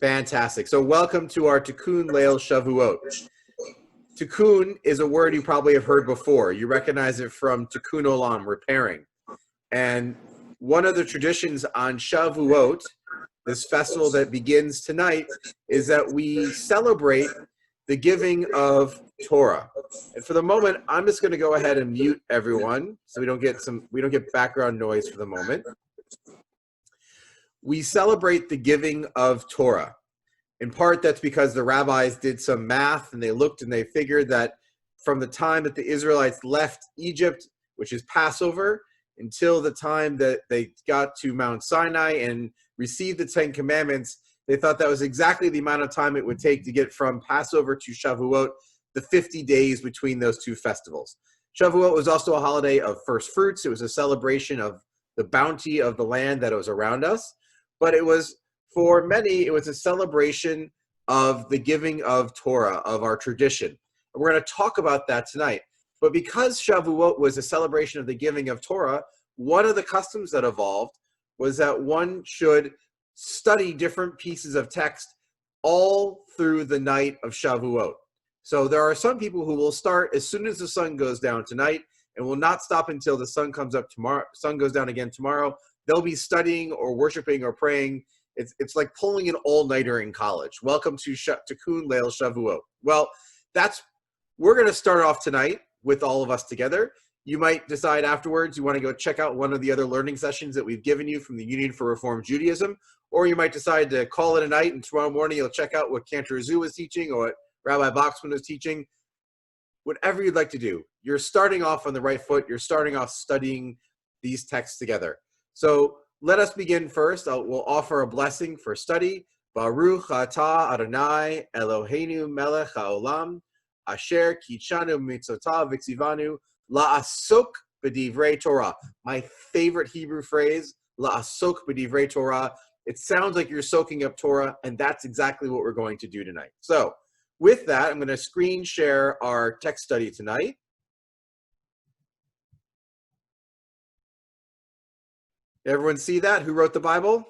Fantastic. So welcome to our Tikkun Leil Shavuot. Tikkun is a word you probably have heard before. You recognize it from Tikkun Olam, repairing. And one of the traditions on Shavuot, this festival that begins tonight, is that we celebrate the giving of Torah. And for the moment, I'm just going to go ahead and mute everyone so we don't get background noise for the moment. We celebrate the giving of Torah. In part, that's because the rabbis did some math and they looked and they figured that from the time that the Israelites left Egypt, which is Passover, until the time that they got to Mount Sinai and received the Ten Commandments, they thought that was exactly the amount of time it would take to get from Passover to Shavuot, the 50 days between those two festivals. Shavuot was also a holiday of first fruits. It was a celebration of the bounty of the land that was around us. But it was, for many, it was a celebration of the giving of Torah, of our tradition. And we're going to talk about that tonight. But because Shavuot was a celebration of the giving of Torah, one of the customs that evolved was that one should study different pieces of text all through the night of Shavuot. So there are some people who will start as soon as the sun goes down tonight and will not stop until the sun comes up tomorrow, sun goes down again tomorrow. They'll be studying or worshiping or praying. It's like pulling an all-nighter in college. Welcome to Tikkun Leil Shavuot. Well, we're going to start off tonight with all of us together. You might decide afterwards you want to go check out one of the other learning sessions that we've given you from the Union for Reform Judaism, or you might decide to call it a night and tomorrow morning you'll check out what Cantor Zoo is teaching or what Rabbi Boxman is teaching. Whatever you'd like to do, you're starting off on the right foot. You're starting off studying these texts together. So let us begin first. We'll offer a blessing for study. Baruch atah Adonai Eloheinu melech haolam asher kitshanu mitzotav v'tzivanu la'asok b'divrei Torah. My favorite Hebrew phrase, la'asok b'divrei Torah. It sounds like you're soaking up Torah, and that's exactly what we're going to do tonight. So with that, I'm going to screen share our text study tonight. Everyone see that? Who wrote the Bible?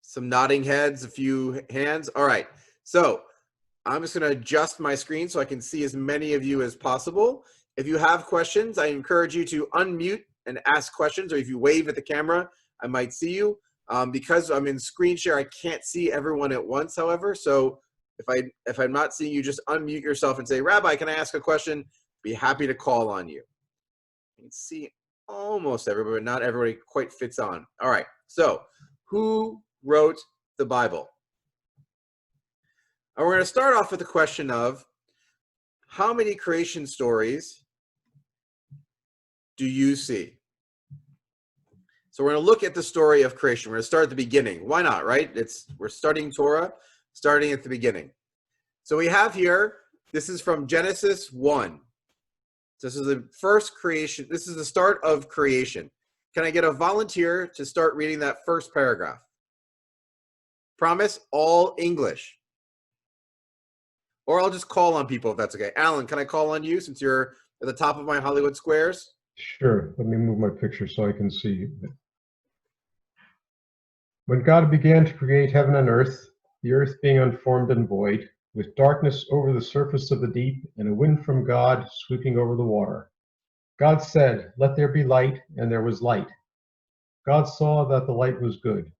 Some nodding heads, a few hands. All right. So I'm just going to adjust my screen so I can see as many of you as possible. If you have questions, I encourage you to unmute and ask questions, or if you wave at the camera, I might see you. Because I'm in screen share, I can't see everyone at once, however. So if I'm not seeing you, just unmute yourself and say, Rabbi, can I ask a question? Be happy to call on you. You can see almost everybody, but not everybody quite fits on. All right, so who wrote the Bible? And we're going to start off with the question of how many creation stories do you see? So we're going to look at the story of creation. We're going to start at the beginning. Why not, right? We're studying Torah, starting at the beginning. So we have here, this is from Genesis 1. This is the first creation. This is the start of creation. Can I get a volunteer to start reading that first paragraph? Promise, all English. Or I'll just call on people if that's okay. Alan, can I call on you since you're at the top of my Hollywood squares? Sure. Let me move my picture so I can see you. When God began to create heaven and earth, the earth being unformed and void, with darkness over the surface of the deep and a wind from God sweeping over the water. God said, "Let there be light," and there was light. God saw that the light was good.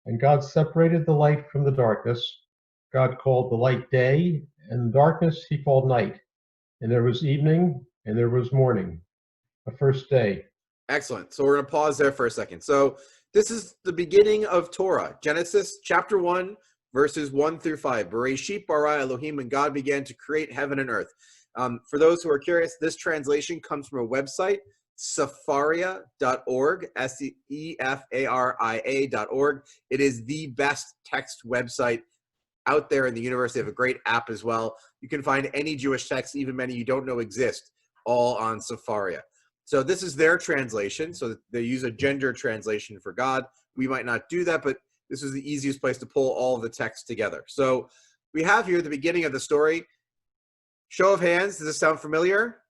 And God separated the light from the darkness. God called the light day, and the darkness he called night. And there was evening, and there was morning, the first day. Excellent. So we're going to pause there for a second. So this is the beginning of Torah, Genesis chapter 1, verses 1 through 5. Bereshit bara Elohim, and God began to create heaven and earth. For those who are curious, this translation comes from a website, sefaria.org, sefaria.org. It is the best text website out there in the universe. They have a great app as well. You can find any Jewish text, even many you don't know exist, all on Sefaria. So this is their translation. So they use a gender translation for God. We might not do that, but this is the easiest place to pull all of the text together. So we have here the beginning of the story. Show of hands, does this sound familiar?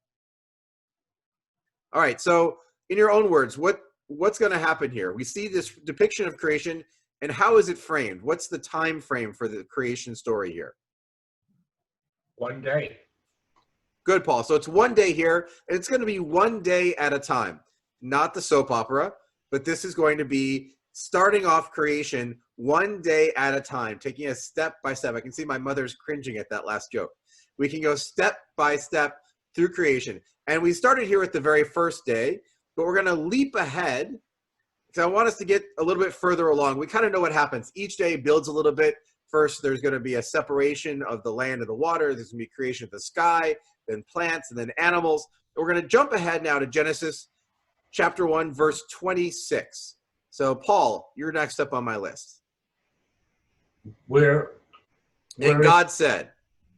All right, so in your own words, what's going to happen here? We see this depiction of creation. And how is it framed? What's the time frame for the creation story here? One day. Good, Paul. So it's one day here, and it's going to be one day at a time. Not the soap opera, but this is going to be starting off creation one day at a time, taking a step by step. I can see my mother's cringing at that last joke. We can go step by step through creation. And we started here at the very first day, but we're going to leap ahead because I want us to get a little bit further along. We kind of know what happens. Each day builds a little bit. First, there's going to be a separation of the land and the water. There's going to be creation of the sky, then plants, and then animals. We're going to jump ahead now to Genesis chapter 1, verse 26. So, Paul, you're next up on my list. And God said,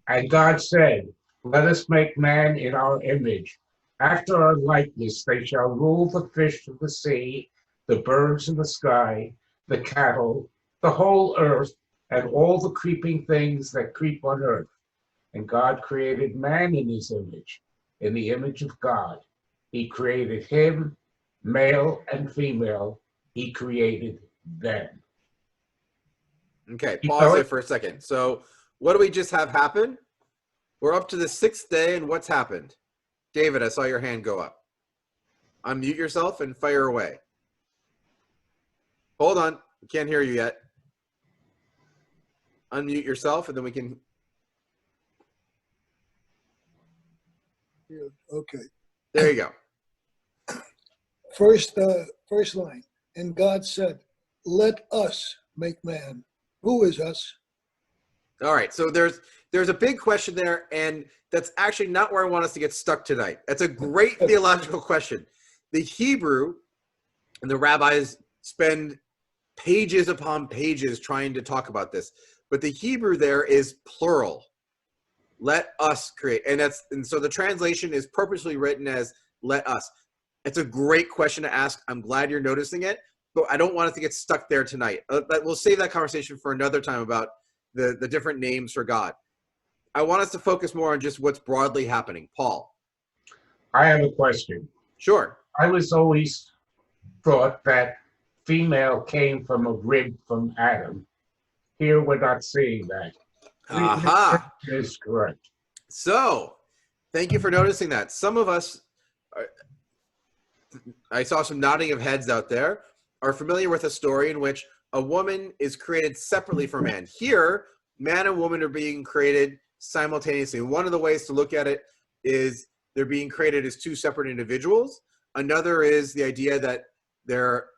let us make man in our image. After our likeness, they shall rule the fish of the sea, the birds of the sky, the cattle, the whole earth, and all the creeping things that creep on earth. And God created man in his image. In the image of God, he created him, male and female, he created them. Okay, pause there for a second. So what do we just have happen? We're up to the 6th day, and what's happened? David, I saw your hand go up. Unmute yourself and fire away. Hold on. We can't hear you yet. Unmute yourself, and then we can... Okay. There you go. First line. And God said, let us make man. Who is us? All right, so there's a big question there, and that's actually not where I want us to get stuck tonight. That's a great theological question. The Hebrew and the rabbis spend pages upon pages trying to talk about this, but the Hebrew there is plural. Let us create, and so the translation is purposely written as let us. It's a great question to ask. I'm glad you're noticing it, but I don't want us to get stuck there tonight. But we'll save that conversation for another time about the different names for God. I want us to focus more on just what's broadly happening. Paul. I have a question. Sure. I was always thought that female came from a rib from Adam. Here we're not seeing that. Aha. Is correct. So, thank you for noticing that. Some of us, I saw some nodding of heads out there, are familiar with a story in which a woman is created separately from man. Here, man and woman are being created simultaneously. One of the ways to look at it is they're being created as two separate individuals. Another is the idea that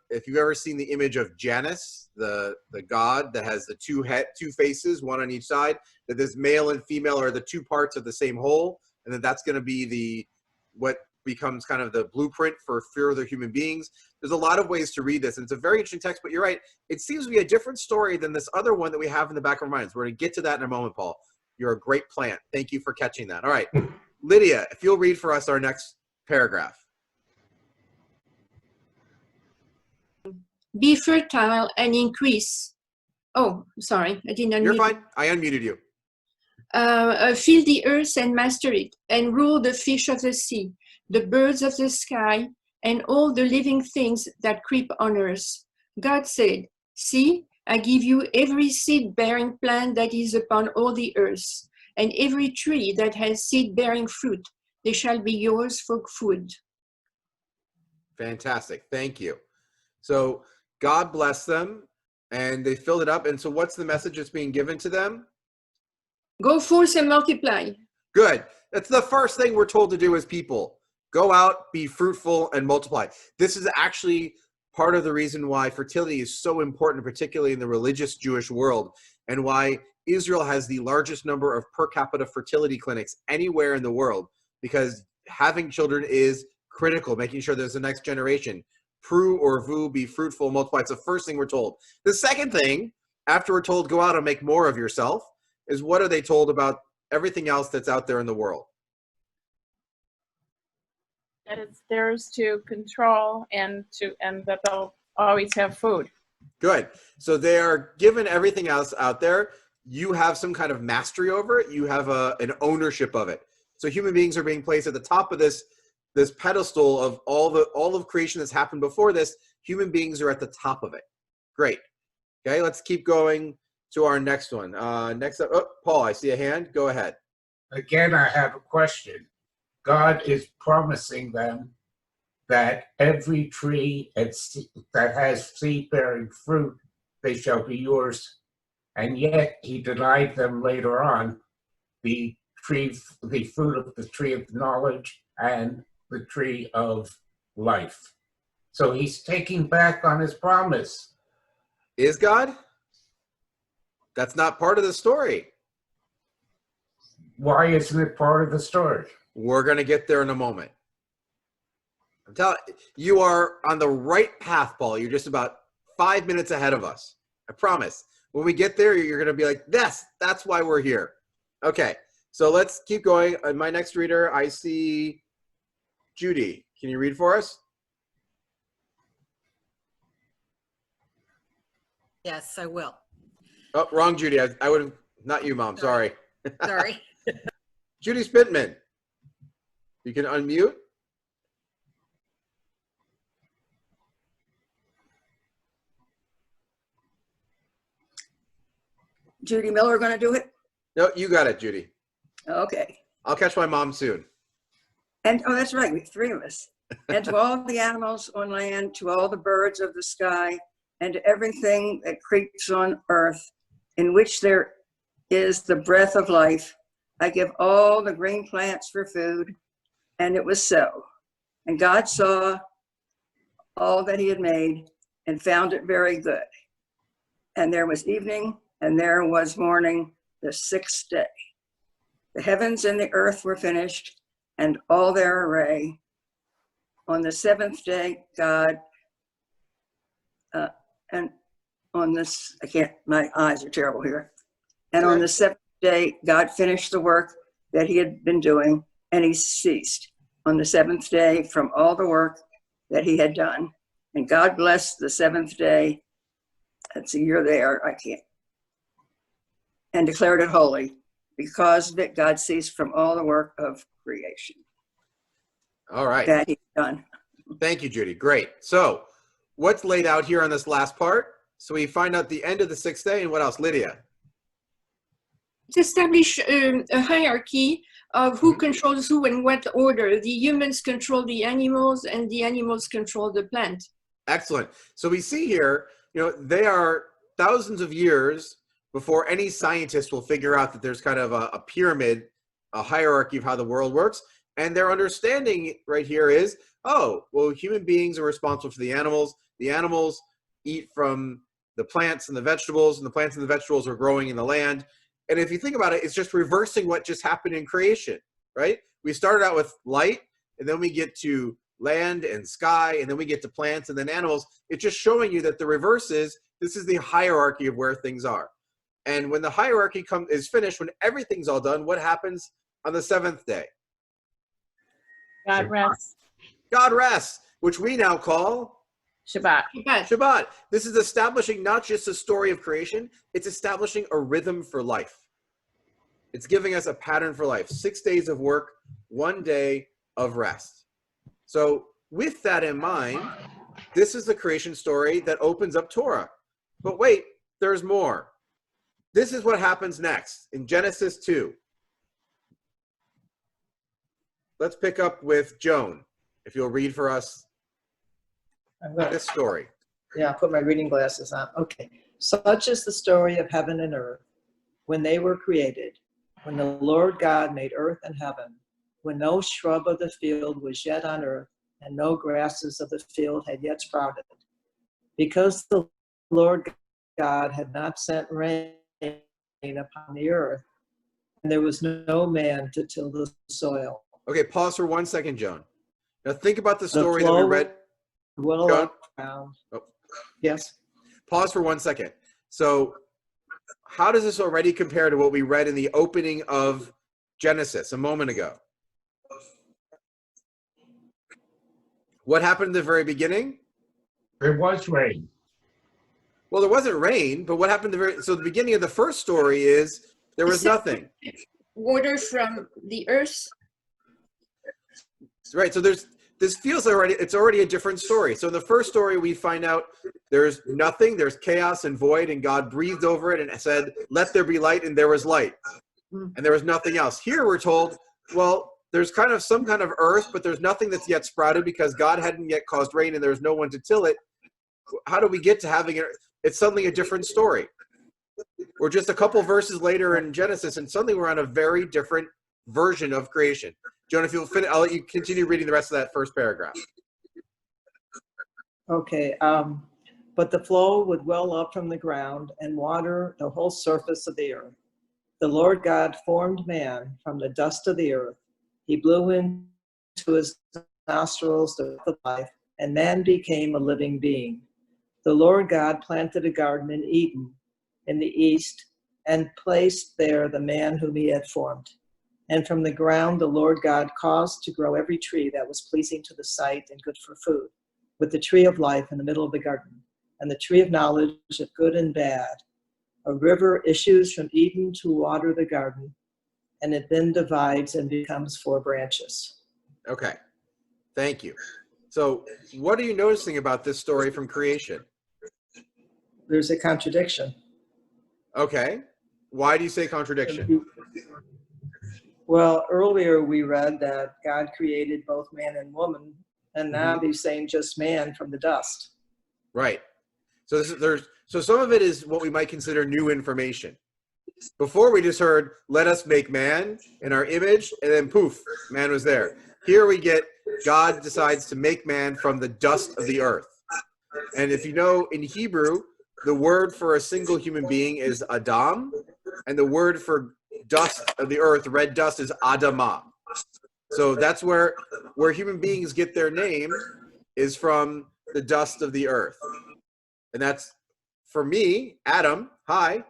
if you've ever seen the image of Janus, the god that has the two faces, one on each side, that this male and female are the two parts of the same whole, and that's going to be what becomes kind of the blueprint for further human beings. There's a lot of ways to read this, and it's a very interesting text, but you're right. It seems to be a different story than this other one that we have in the back of our minds. We're going to get to that in a moment, Paul. You're a great plant. Thank you for catching that. All right. Lydia, if you'll read for us our next paragraph. Be fertile and increase. Oh, sorry, I didn't unmute. You're fine. I unmuted you. Fill the earth and master it, and rule the fish of the sea, the birds of the sky, and all the living things that creep on earth. God said, see, I give you every seed-bearing plant that is upon all the earth, and every tree that has seed-bearing fruit. They shall be yours for food. Fantastic. Thank you. So God bless them, and they filled it up. And so what's the message that's being given to them? Go forth and multiply. Good. That's the first thing we're told to do as people. Go out, be fruitful, and multiply. This is actually part of the reason why fertility is so important, particularly in the religious Jewish world, and why Israel has the largest number of per capita fertility clinics anywhere in the world, because having children is critical, making sure there's the next generation. Pru or vu, be fruitful, multiply. It's the first thing we're told. The second thing, after we're told go out and make more of yourself, is what are they told about everything else that's out there in the world? That it's theirs to control and that they'll always have food. Good. So they are given everything else out there. You have some kind of mastery over it. You have an ownership of it. So human beings are being placed at the top of this pedestal of all of creation that's happened before this. Human beings are at the top of it. Great. Okay, let's keep going to our next one. Next up, oh, Paul, I see a hand. Go ahead. Again, I have a question. God is promising them that every tree that has seed-bearing fruit, they shall be yours. And yet he denied them later on the fruit of the tree of knowledge and the tree of life. So he's taking back on his promise. Is God? That's not part of the story. Why isn't it part of the story? We're going to get there in a moment. I'm telling you, are on the right path, Paul. You're just about 5 minutes ahead of us. I promise. When we get there, you're going to be like, yes, that's why we're here. Okay, so let's keep going. My next reader, I see Judy. Can you read for us? Yes, I will. Oh, wrong, Judy. I would have, not you, Mom. Sorry. Sorry. Judy Spitman. You can unmute. Judy Miller going to do it? No, you got it, Judy. Okay. I'll catch my mom soon. And, oh, that's right, we have three of us. And to all the animals on land, to all the birds of the sky, and to everything that creeps on earth, in which there is the breath of life, I give all the green plants for food. And it was so. And God saw all that he had made and found it very good. And there was evening and there was morning, the sixth day. The heavens and the earth were finished, and all their array. On the seventh day, God, and on this, my eyes are terrible here. And on the seventh day, God finished the work that he had been doing, and he ceased on the seventh day from all the work that he had done. And God blessed the seventh day. That's a year there, I can't. And declared it holy. Because of it, God ceased from all the work of creation. All right. That he's done. Thank you, Judy. Great. So what's laid out here on this last part? So we find out the end of the sixth day, and what else? Lydia? To establish a hierarchy of who controls who and what order. The humans control the animals, and the animals control the plant. Excellent. So we see here, they are thousands of years before any scientist will figure out that there's kind of a pyramid, a hierarchy of how the world works. And their understanding right here is, oh, well, human beings are responsible for the animals. The animals eat from the plants and the vegetables, and the plants and the vegetables are growing in the land. And if you think about it, it's just reversing what just happened in creation, right? We started out with light, and then we get to land and sky, and then we get to plants and then animals. It's just showing you that the reverse is, this is the hierarchy of where things are. And when the hierarchy is finished, when everything's all done, what happens on the seventh day? God rests. God rests, which we now call Shabbat. Shabbat. This is establishing not just a story of creation, it's establishing a rhythm for life. It's giving us a pattern for life. 6 days of work, 1 day of rest. So with that in mind, this is the creation story that opens up Torah. But wait, there's more. This is what happens next in Genesis 2. Let's pick up with Joan, if you'll read for us this story. Yeah, I'll put my reading glasses on. Okay. Such is the story of heaven and earth. When they were created, when the Lord God made earth and heaven, when no shrub of the field was yet on earth, and no grasses of the field had yet sprouted, because the Lord God had not sent rain upon the earth, and there was no man to till the soil. Okay, pause for 1 second, Joan. Now think about the story that we read. Joan? Oh. Yes. Pause for 1 second. So how does this already compare to what we read in the opening of Genesis a moment ago? What happened in the very beginning? There was rain. Well, there wasn't rain, but what happened so the beginning of the first story is there was nothing. Water from the earth. Right. So there's this feels it's already a different story. So in the first story, we find out there's nothing, there's chaos and void, and God breathed over it and said, let there be light, and there was light. And there was nothing else. Here we're told, well, there's kind of some kind of earth, but there's nothing that's yet sprouted because God hadn't yet caused rain and there's no one to till it. How do we get to having it? It's suddenly a different story. Or just a couple verses later in Genesis, and suddenly we're on a very different version of creation. Jonah, if you'll finish, I'll let you continue reading the rest of that first paragraph. Okay. But the flow would well up from the ground and water the whole surface of the earth. The Lord God formed man from the dust of the earth. He blew into his nostrils the breath of life, and man became a living being. The Lord God planted a garden in Eden in the east and placed there the man whom he had formed. And from the ground the Lord God caused to grow every tree that was pleasing to the sight and good for food, with the tree of life in the middle of the garden, and the tree of knowledge of good and bad. A river issues from Eden to water the garden, and it then divides and becomes 4 branches. Okay, thank you. So what are you noticing about this story from creation? There's a contradiction. Okay, why do you say contradiction? Well, earlier we read that God created both man and woman, and now he's saying just man from the dust. Right. So so some of it is what we might consider new information. Before we just heard, let us make man in our image, and then poof, man was there. Here we get God decides to make man from the dust of the earth. And if you know, in Hebrew, the word for a single human being is Adam, and the word for dust of the earth, red dust, is Adamah. So that's where human beings get their name, is from the dust of the earth. And that's, for me, Adam, hi,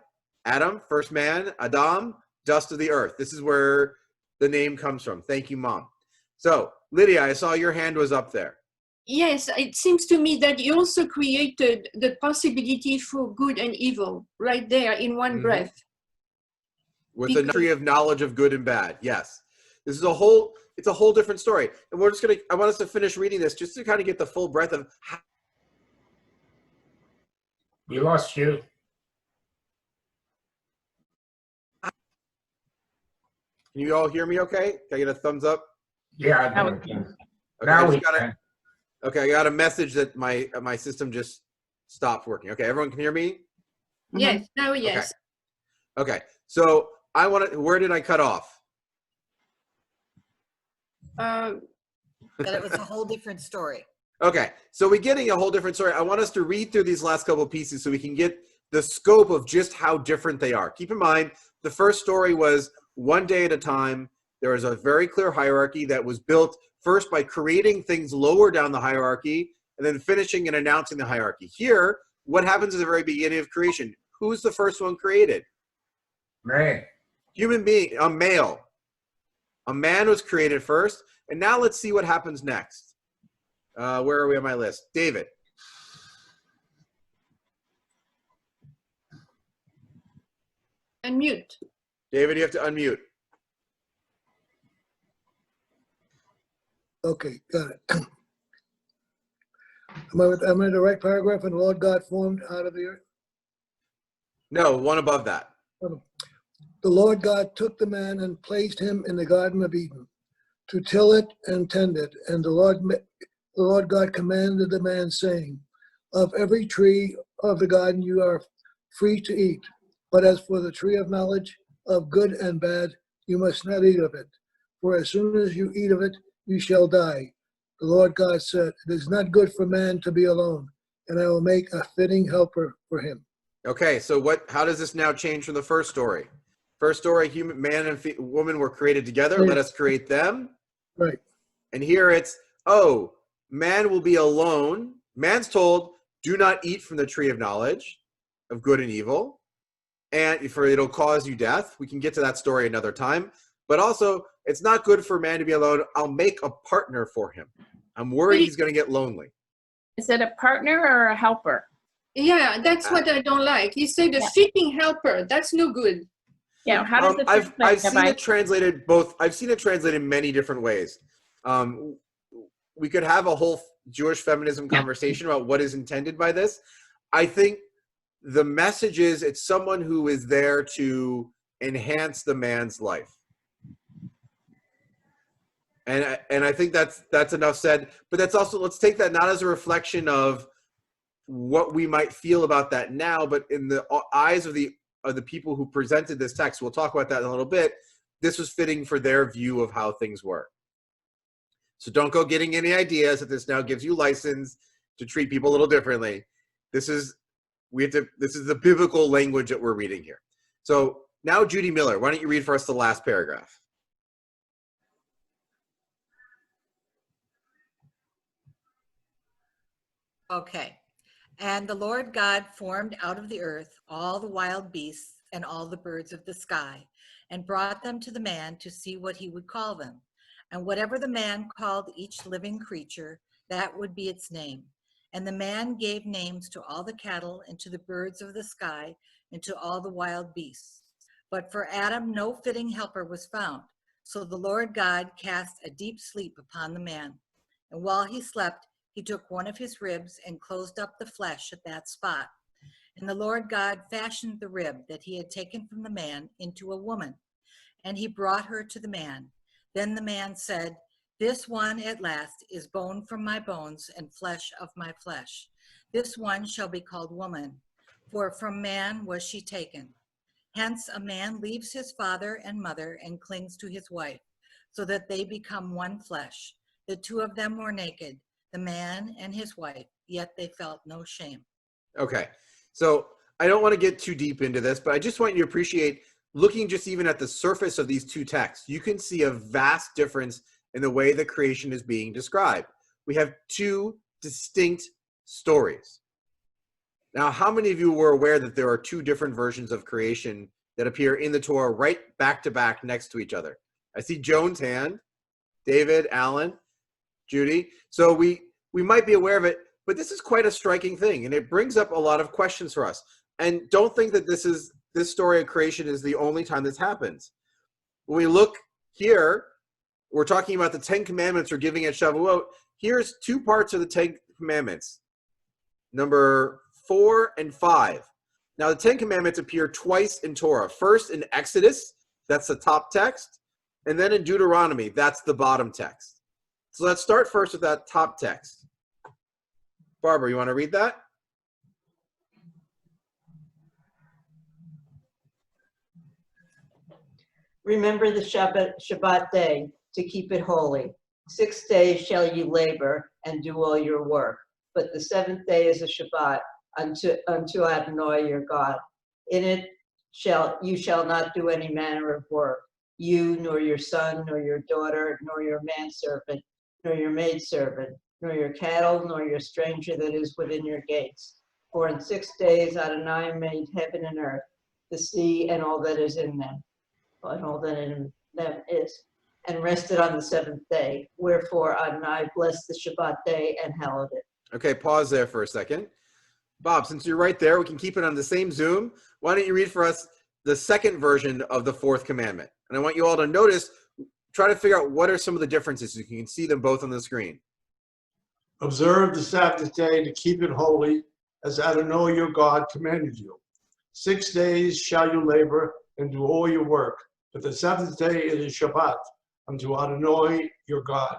Adam, first man, Adam, dust of the earth. This is where the name comes from. Thank you, Mom. So, Lydia, I saw your hand was up there. Yes, it seems to me that you also created the possibility for good and evil right there in one breath. With the tree of knowledge of good and bad. Yes. This is it's a whole different story. And I want us to finish reading this just to kind of get the full breadth of how. We lost you. Can you all hear me okay? Can I get a thumbs up? Yeah. Okay, Now we can. Okay, I got a message that my system just stopped working. Okay, everyone can hear me? Yes, now yes. Okay. So where did I cut off? That it was a whole different story. Okay, so we're getting a whole different story. I want us to read through these last couple of pieces so we can get the scope of just how different they are. Keep in mind, the first story was one day at a time. There was a very clear hierarchy that was built first by creating things lower down the hierarchy and then finishing and announcing the hierarchy. Here, what happens at the very beginning of creation? Who's the first one created? Man. Human being, a male. A man was created first, and now let's see what happens next. Where are we on my list? David. Unmute. David, you have to unmute. Okay, got it. Am I in the right paragraph? And the Lord God formed out of the earth? No, one above that. The Lord God took the man and placed him in the Garden of Eden to till it and tend it. And the Lord God commanded the man, saying, of every tree of the garden you are free to eat, but as for the tree of knowledge of good and bad, you must not eat of it. For as soon as you eat of it, you shall die. The Lord God said, it is not good for man to be alone, and I will make a fitting helper for him. Okay, so how does this now change from the first story? First story, man and woman were created together. Let us create them. Right. And here it's, man will be alone. Man's told, do not eat from the tree of knowledge of good and evil, and for it'll cause you death. We can get to that story another time. But also, it's not good for man to be alone. I'll make a partner for him. I'm worried he's going to get lonely. Is it a partner or a helper? Yeah, that's what I don't like. He said a fitting helper. That's no good. Yeah, how does it I've seen it translated both. I've seen it translated in many different ways. we could have a whole Jewish feminism conversation about what is intended by this. I think the message is it's someone who is there to enhance the man's life. And I think that's enough said. But that's also, let's take that not as a reflection of what we might feel about that now, but in the eyes of the people who presented this text, we'll talk about that in a little bit, this was fitting for their view of how things were. So don't go getting any ideas that this now gives you license to treat people a little differently. This is the biblical language that we're reading here. So now, Judy Miller, why don't you read for us the last paragraph? Okay. And the Lord God formed out of the earth all the wild beasts and all the birds of the sky, and brought them to the man to see what he would call them. And whatever the man called each living creature, that would be its name. And the man gave names to all the cattle, and to the birds of the sky, and to all the wild beasts. But for Adam no fitting helper was found. So the Lord God cast a deep sleep upon the man. And while he slept, he took one of his ribs and closed up the flesh at that spot. And the Lord God fashioned the rib that he had taken from the man into a woman, and he brought her to the man. Then the man said, "This one at last is bone from my bones and flesh of my flesh. This one shall be called woman, for from man was she taken." Hence a man leaves his father and mother and clings to his wife, so that they become one flesh. The two of them were naked, the man and his wife, yet they felt no shame. Okay, so I don't want to get too deep into this, but I just want you to appreciate looking just even at the surface of these two texts. You can see a vast difference in the way the creation is being described. We have two distinct stories. Now, how many of you were aware that there are two different versions of creation that appear in the Torah right back to back next to each other? I see Joan's hand, David, Alan, Judy. So we might be aware of it, but this is quite a striking thing, and it brings up a lot of questions for us. And don't think that this story of creation is the only time this happens. When we look here, we're talking about the 10 Commandments we're giving at Shavuot. Here's two parts of the 10 Commandments, number 4 and 5. Now, the 10 Commandments appear twice in Torah. First in Exodus, that's the top text, and then in Deuteronomy, that's the bottom text. So let's start first with that top text. Barbara, you want to read that? Remember the Shabbat day to keep it holy. 6 days shall you labor and do all your work, but the 7th day is a Shabbat unto Adonai your God. In it you shall not do any manner of work, you nor your son, nor your daughter, nor your manservant, nor your maidservant, nor your cattle, nor your stranger that is within your gates. For in 6 days Adonai made heaven and earth, the sea and all that is in them, and all that in them is, and rested on the 7th day. Wherefore Adonai blessed the Shabbat day and hallowed it. Okay, pause there for a second. Bob, since you're right there, we can keep it on the same Zoom. Why don't you read for us the second version of the 4th commandment? And I want you all to notice, try to figure out what are some of the differences. You can see them both on the screen. Observe the Sabbath day to keep it holy, as Adonai your God commanded you. 6 days shall you labor and do all your work, but the 7th day is Shabbat unto Adonai your God.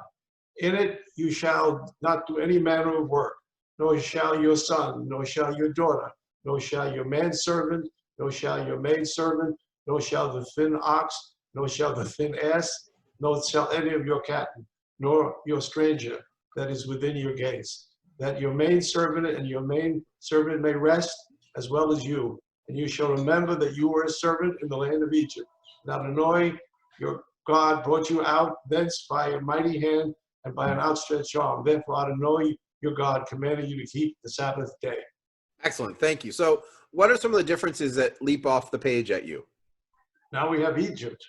In it you shall not do any manner of work, nor shall your son, nor shall your daughter, nor shall your manservant, nor shall your maidservant, nor shall the thin ox, nor shall the thin ass, nor shall any of your cattle, nor your stranger that is within your gates, that your maidservant and your maidservant may rest as well as you. And you shall remember that you were a servant in the land of Egypt. And Adonai, your God, brought you out thence by a mighty hand and by an outstretched arm. Therefore Adonai, your God, commanded you to keep the Sabbath day. Excellent, thank you. So what are some of the differences that leap off the page at you? Now we have Egypt.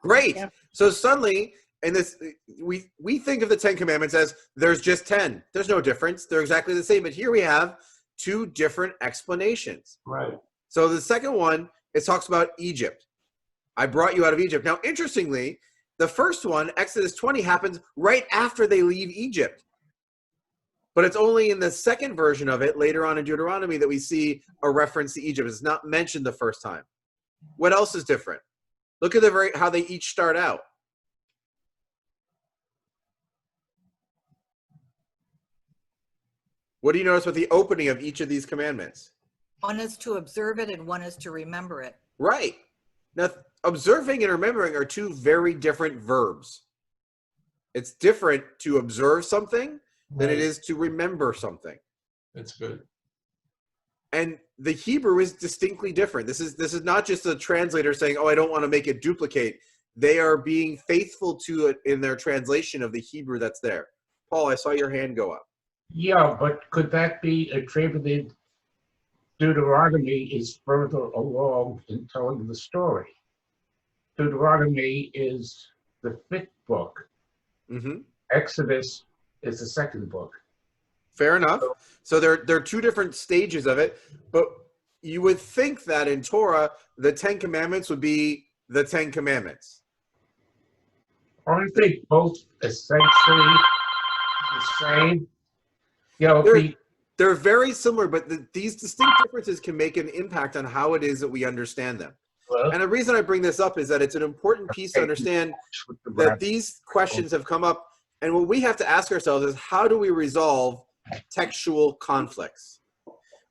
Great. Yeah. So suddenly, in this, we think of the 10 Commandments as there's just 10. There's no difference. They're exactly the same. But here we have two different explanations. Right. So the second one, it talks about Egypt. I brought you out of Egypt. Now, interestingly, The first one, Exodus 20, happens right after they leave Egypt. But it's only in the second version of it, later on in Deuteronomy, that we see a reference to Egypt. It's not mentioned the first time. What else is different? Look at how they each start out. What do you notice with the opening of each of these commandments? One is to observe it and one is to remember it. Right. Now, observing and remembering are two very different verbs. It's different to observe something than it is to remember something. That's good. And the Hebrew is distinctly different. This is not just a translator saying, oh, I don't want to make it duplicate. They are being faithful to it in their translation of the Hebrew that's there. Paul, I saw your hand go up. Yeah, but could that be attributed? Deuteronomy is further along in telling the story. Deuteronomy is the 5th book. Mm-hmm. Exodus is the 2nd book. Fair enough. So there are two different stages of it, but you would think that in Torah, the 10 Commandments would be the 10 Commandments. Aren't they both essentially the same? You know, They're very similar, but these distinct differences can make an impact on how it is that we understand them. And the reason I bring this up is that it's an important piece to understand that these questions have come up, and what we have to ask ourselves is, how do we resolve textual conflicts?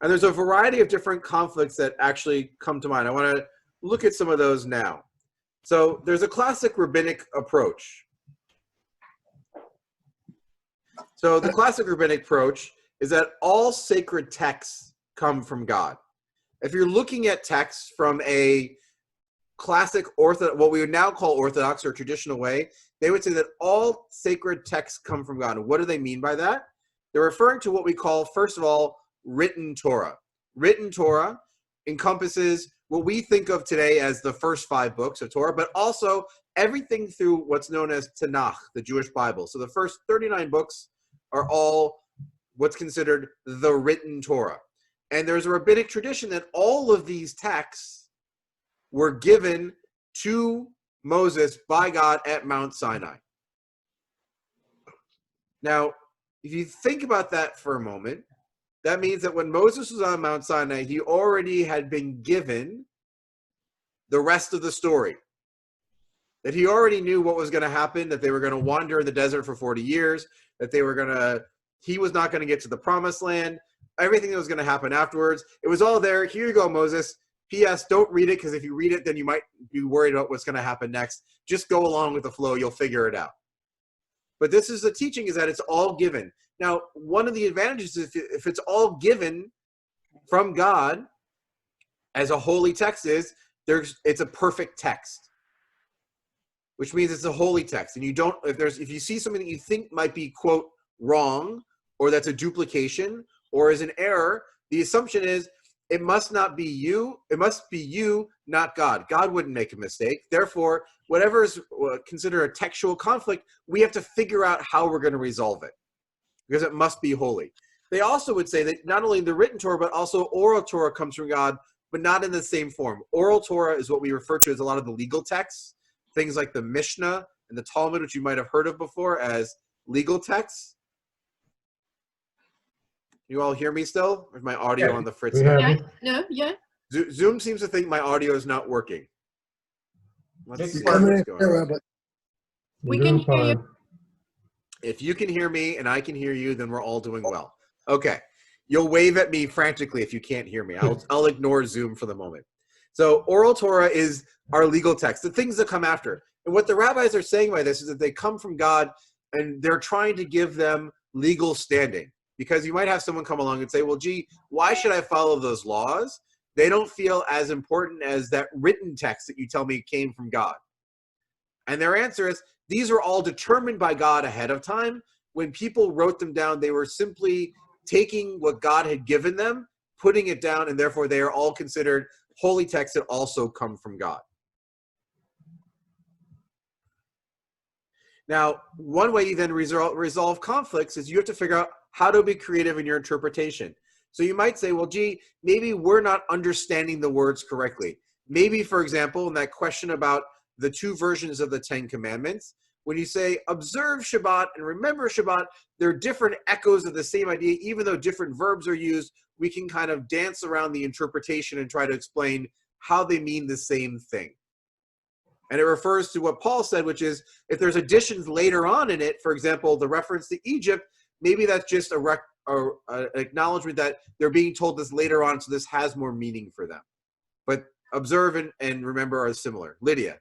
And there's a variety of different conflicts that actually come to mind. I want to look at some of those now. So there's a classic rabbinic approach. So the classic rabbinic approach is that all sacred texts come from God. If you're looking at texts from a classic what we would now call Orthodox or traditional way, they would say that all sacred texts come from God. And what do they mean by that? They're referring to what we call, first of all, written Torah. Written Torah encompasses what we think of today as the first 5 books of Torah, but also everything through what's known as Tanakh, the Jewish Bible. So the first 39 books are all what's considered the written Torah. And there's a rabbinic tradition that all of these texts were given to Moses by God at Mount Sinai. Now, if you think about that for a moment, that means that when Moses was on Mount Sinai, he already had been given the rest of the story. That he already knew what was going to happen, that they were going to wander in the desert for 40 years, that he was not going to get to the promised land, everything that was going to happen afterwards. It was all there. Here you go, Moses. P.S. Don't read it, because if you read it, then you might be worried about what's going to happen next. Just go along with the flow. You'll figure it out. But this is the teaching, is that it's all given. Now, one of the advantages is if it's all given from God as a holy text is, it's a perfect text, which means it's a holy text. And if you see something that you think might be, quote, wrong, or that's a duplication, or is an error, the assumption is it must not be you. It must be you, not God. God wouldn't make a mistake. Therefore, whatever is considered a textual conflict, we have to figure out how we're going to resolve it, because it must be holy. They also would say that not only the written Torah, but also oral Torah comes from God, but not in the same form. Oral Torah is what we refer to as a lot of the legal texts, things like the Mishnah and the Talmud, which you might have heard of before as legal texts. You all hear me still? Or is my audio on the fritz? Yeah. No, yeah. Zoom seems to think my audio is not working. Let's see I'm what's in going on. but We can hear you. If you can hear me and I can hear you, then we're all doing well. Okay. You'll wave at me frantically if you can't hear me. I'll ignore Zoom for the moment. So oral Torah is our legal text, the things that come after. And what the rabbis are saying by this is that they come from God and they're trying to give them legal standing. Because you might have someone come along and say, well, gee, why should I follow those laws? They don't feel as important as that written text that you tell me came from God. And their answer is, these are all determined by God ahead of time. When people wrote them down, they were simply taking what God had given them, putting it down, and therefore they are all considered holy texts that also come from God. Now, one way you then resolve conflicts is you have to figure out how to be creative in your interpretation. So you might say, well, gee, maybe we're not understanding the words correctly. Maybe, for example, in that question about the two versions of the Ten Commandments. When you say observe Shabbat and remember Shabbat, they're different echoes of the same idea. Even though different verbs are used, we can kind of dance around the interpretation and try to explain how they mean the same thing. And it refers to what Paul said, which is if there's additions later on in it, for example, the reference to Egypt, maybe that's just an acknowledgement that they're being told this later on, so this has more meaning for them. But observe and remember are similar. Lydia.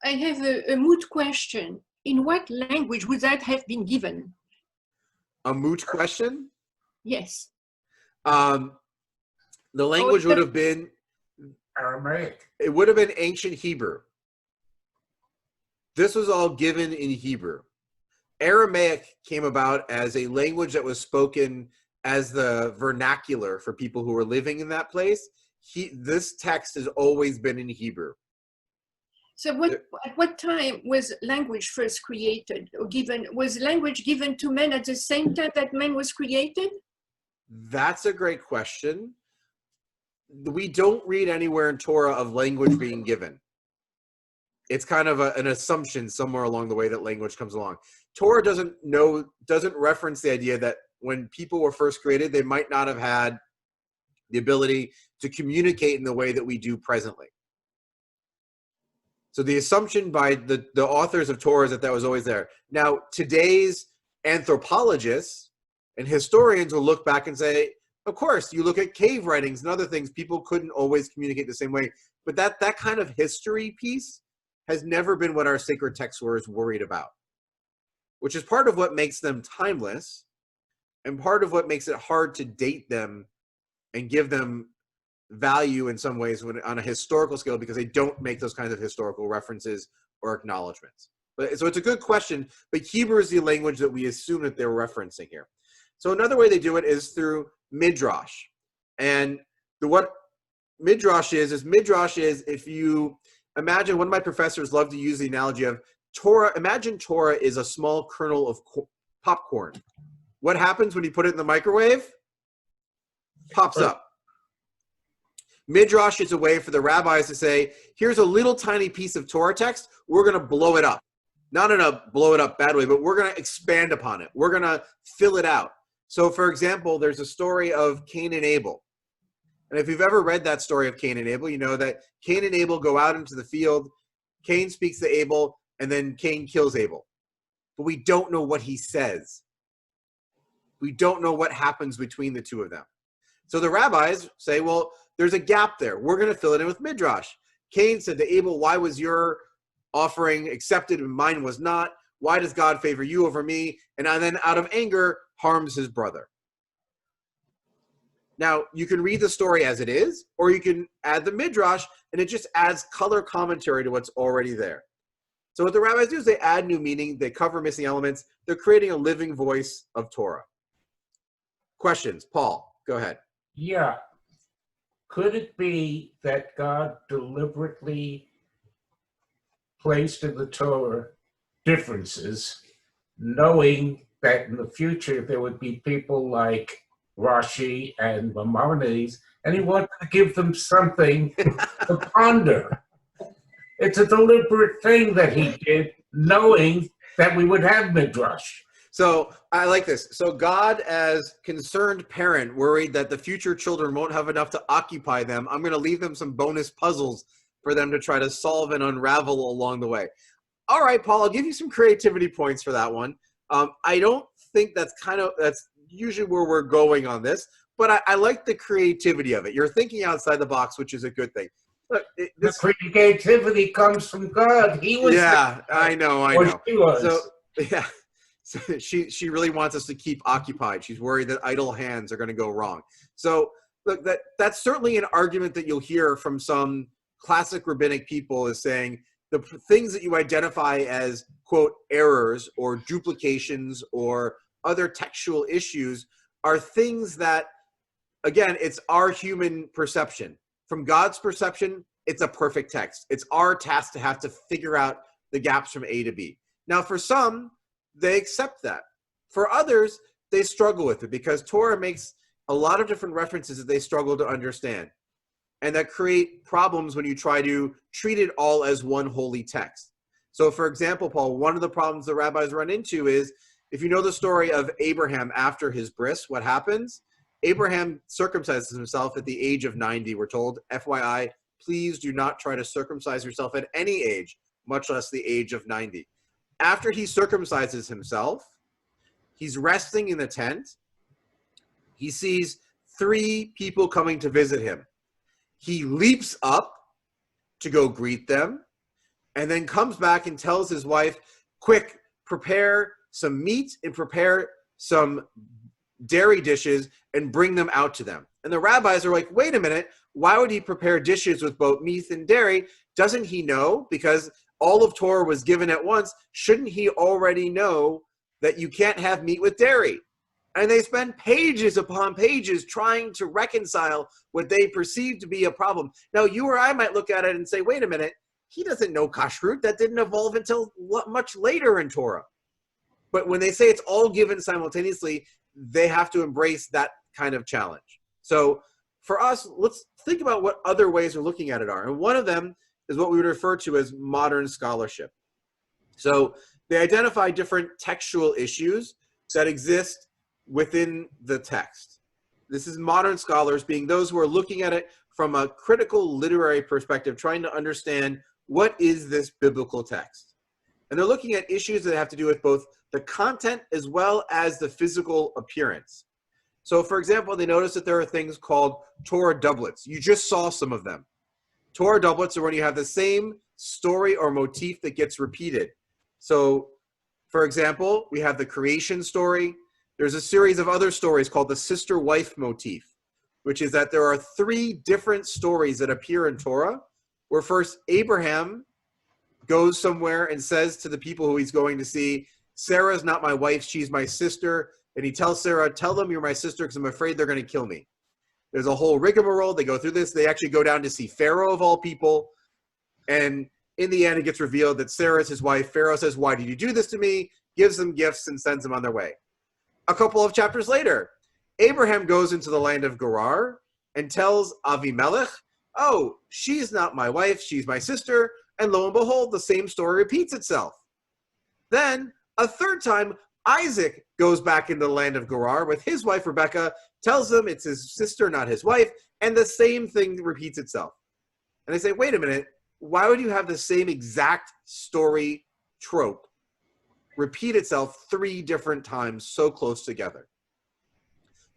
I have a moot question. In what language would that have been given? A moot question? Yes. The language would have been Aramaic. It would have been ancient Hebrew. This was all given in Hebrew. Aramaic came about as a language that was spoken as the vernacular for people who were living in that place. This text has always been in Hebrew. So at what time was language first created or given? Was language given to men at the same time that man was created? That's a great question. We don't read anywhere in Torah of language being given. It's kind of an assumption somewhere along the way that language comes along. Torah doesn't reference the idea that when people were first created, they might not have had the ability to communicate in the way that we do presently. So the assumption by the authors of Torah is that was always there. Now, today's anthropologists and historians will look back and say, of course, you look at cave writings and other things, people couldn't always communicate the same way. But that kind of history piece has never been what our sacred texts were worried about, which is part of what makes them timeless and part of what makes it hard to date them and give them value in some ways on a historical scale, because they don't make those kinds of historical references or acknowledgments. So it's a good question, but Hebrew is the language that we assume that they're referencing here. So another way they do it is through midrash. And what midrash is if you imagine, one of my professors loved to use the analogy of Torah. Imagine Torah is a small kernel of popcorn. What happens when you put it in the microwave? Pops up. Midrash is a way for the rabbis to say, here's a little tiny piece of Torah text, we're going to blow it up. Not in a blow it up bad way, but we're going to expand upon it. We're going to fill it out. So, for example, there's a story of Cain and Abel. And if you've ever read that story of Cain and Abel, you know that Cain and Abel go out into the field, Cain speaks to Abel, and then Cain kills Abel. But we don't know what he says. We don't know what happens between the two of them. So the rabbis say, well, there's a gap there. We're going to fill it in with midrash. Cain said to Abel, why was your offering accepted and mine was not? Why does God favor you over me? And then out of anger, harms his brother. Now, you can read the story as it is, or you can add the midrash, and it just adds color commentary to what's already there. So what the rabbis do is they add new meaning, they cover missing elements, they're creating a living voice of Torah. Questions? Paul, go ahead. Yeah. Could it be that God deliberately placed in the Torah differences, knowing that in the future there would be people like Rashi and Maimonides, and he wanted to give them something to ponder? It's a deliberate thing that he did, knowing that we would have midrash. So I like this. So God, as concerned parent, worried that the future children won't have enough to occupy them, I'm going to leave them some bonus puzzles for them to try to solve and unravel along the way. All right, Paul, I'll give you some creativity points for that one. I don't think that's usually where we're going on this, but I like the creativity of it. You're thinking outside the box, which is a good thing. Look, the creativity comes from God. He was. Yeah, I know. She was. So, yeah. So she really wants us to keep occupied. She's worried that idle hands are going to go wrong. So look, that's certainly an argument that you'll hear from some classic rabbinic people, is saying the things that you identify as, quote, errors or duplications or other textual issues are things that, again, it's our human perception. From God's perception, it's a perfect text. It's our task to have to figure out the gaps from A to B. Now, for some, they accept that. For others, they struggle with it because Torah makes a lot of different references that they struggle to understand. and that create problems when you try to treat it all as one holy text. So for example, Paul, one of the problems the rabbis run into is, if you know the story of Abraham after his bris, what happens? Abraham circumcises himself at the age of 90, we're told. FYI, please do not try to circumcise yourself at any age, much less the age of 90. After he circumcises himself, he's resting in the tent. He sees 3 people coming to visit him. He leaps up to go greet them, and then comes back and tells his wife, quick, prepare some meat and prepare some dairy dishes and bring them out to them. And the rabbis are like, wait a minute, why would he prepare dishes with both meat and dairy? Doesn't he know? Because all of Torah was given at once. Shouldn't he already know that you can't have meat with dairy? And they spend pages upon pages trying to reconcile what they perceive to be a problem. Now, you or I might look at it and say, wait a minute, he doesn't know kashrut. That didn't evolve until much later in Torah. But when they say it's all given simultaneously, they have to embrace that kind of challenge. So for us, let's think about what other ways of looking at it are. And one of them is what we would refer to as modern scholarship. So they identify different textual issues that exist within the text. This is modern scholars being those who are looking at it from a critical literary perspective, trying to understand what is this biblical text. And they're looking at issues that have to do with both the content as well as the physical appearance. So for example, they notice that there are things called Torah doublets. You just saw some of them. Torah doublets are when you have the same story or motif that gets repeated. So for example, we have the creation story. There's a series of other stories called the sister-wife motif, which is that there are 3 different stories that appear in Torah, where first Abraham goes somewhere and says to the people who he's going to see, Sarah's not my wife, she's my sister. And he tells Sarah, tell them you're my sister because I'm afraid they're going to kill me. There's a whole rigmarole. They go through this. They actually go down to see Pharaoh of all people. And in the end, it gets revealed that Sarah is his wife. Pharaoh says, why did you do this to me? Gives them gifts and sends them on their way. A couple of chapters later, Abraham goes into the land of Gerar and tells Avimelech, oh, she's not my wife, she's my sister. And lo and behold, the same story repeats itself. Then, a third time, Isaac goes back into the land of Gerar with his wife Rebekah, tells them it's his sister, not his wife, and the same thing repeats itself. And they say, wait a minute, why would you have the same exact story trope repeat itself 3 different times so close together?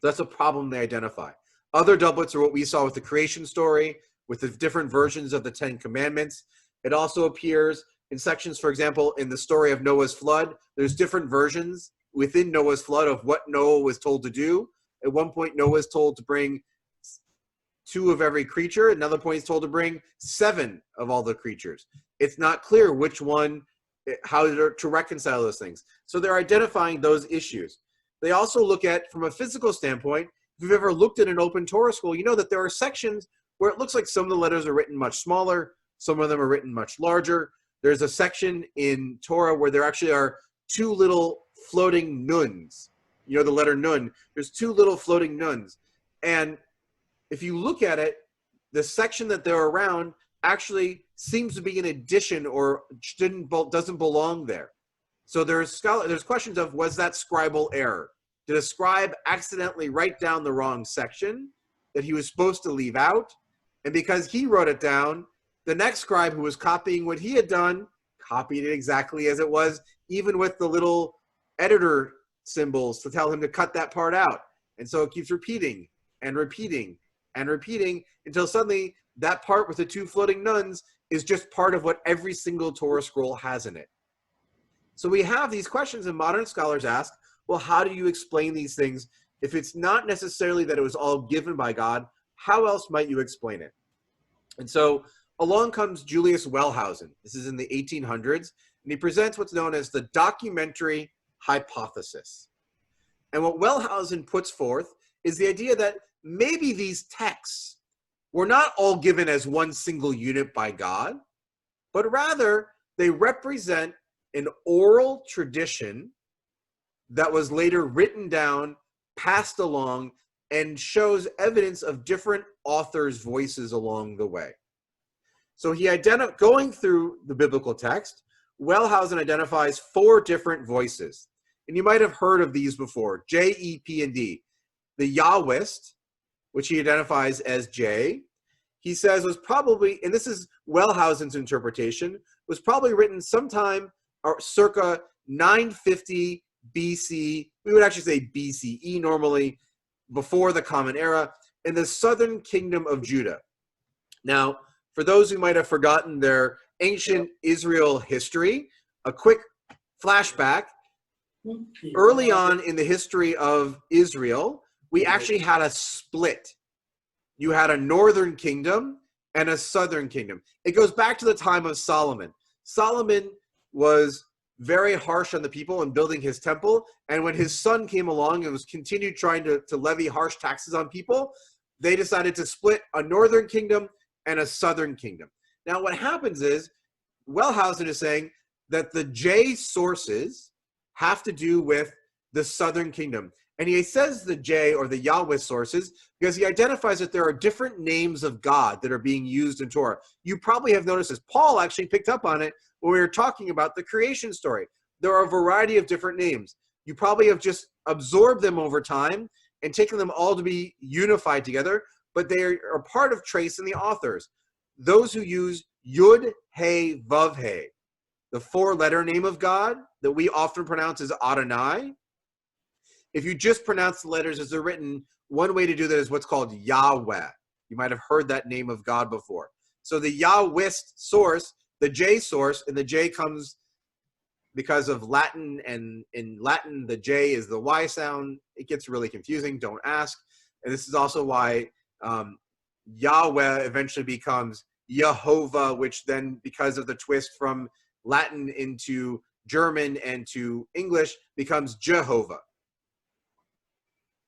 That's a problem they identify. Other doublets are what we saw with the creation story, with the different versions of the 10 Commandments. It also appears in sections, for example, in the story of Noah's flood. There's different versions within Noah's flood of what Noah was told to do. At one point, Noah is told to bring 2 of every creature. Another point, he's told to bring 7 of all the creatures. It's not clear which one, how to reconcile those things. So they're identifying those issues. They also look at, from a physical standpoint, if you've ever looked at an open Torah scroll, you know that there are sections where it looks like some of the letters are written much smaller, some of them are written much larger. There's a section in Torah where there actually are 2 little floating nuns. You know the letter nun. There's 2 little floating nuns. And if you look at it, the section that they're around actually seems to be an addition or doesn't belong there. So there's questions of, was that scribal error? Did a scribe accidentally write down the wrong section that he was supposed to leave out? And because he wrote it down, the next scribe who was copying what he had done copied it exactly as it was, even with the little editor symbols to tell him to cut that part out. And so it keeps repeating and repeating and repeating until suddenly that part with the 2 floating nuns is just part of what every single Torah scroll has in it. So we have these questions, and modern scholars ask, well, how do you explain these things? If it's not necessarily that it was all given by God, how else might you explain it? And so along comes Julius Wellhausen. This is in the 1800s, and he presents what's known as the documentary hypothesis. And what Wellhausen puts forth is the idea that maybe these texts were not all given as one single unit by God, but rather they represent an oral tradition that was later written down, passed along, and shows evidence of different authors' voices along the way. So he going through the biblical text, Wellhausen identifies 4 different voices. And you might have heard of these before, J, E, P, and D. The Yahwist, which he identifies as J, he says was probably, and this is Wellhausen's interpretation, was probably written sometime circa 950 BC. We would actually say BCE normally, before the Common Era, in the southern kingdom of Judah. Now, for those who might have forgotten their ancient Israel history, a quick flashback. Early on in the history of Israel, we actually had a split. You had a northern kingdom and a southern kingdom. It goes back to the time of Solomon. Solomon was very harsh on the people in building his temple, and when his son came along and was continued trying to levy harsh taxes on people, they decided to split a northern kingdom and a southern kingdom. Now what happens is, Wellhausen is saying that the J sources have to do with the southern kingdom. And he says the J, or the Yahweh sources, because he identifies that there are different names of God that are being used in Torah. You probably have noticed this. Paul actually picked up on it when we were talking about the creation story. There are a variety of different names. You probably have just absorbed them over time and taken them all to be unified together, but they are part of trace in the authors. Those who use Yud, He, Vav, He, the 4-letter name of God that we often pronounce as Adonai. If you just pronounce the letters as they're written, one way to do that is what's called Yahweh. You might have heard that name of God before. So the Yahwist source, the J source, and the J comes because of Latin, and in Latin, the J is the Y sound. It gets really confusing, don't ask. And this is also why Yahweh eventually becomes Yehovah, which then, because of the twist from Latin into German and to English, becomes Jehovah.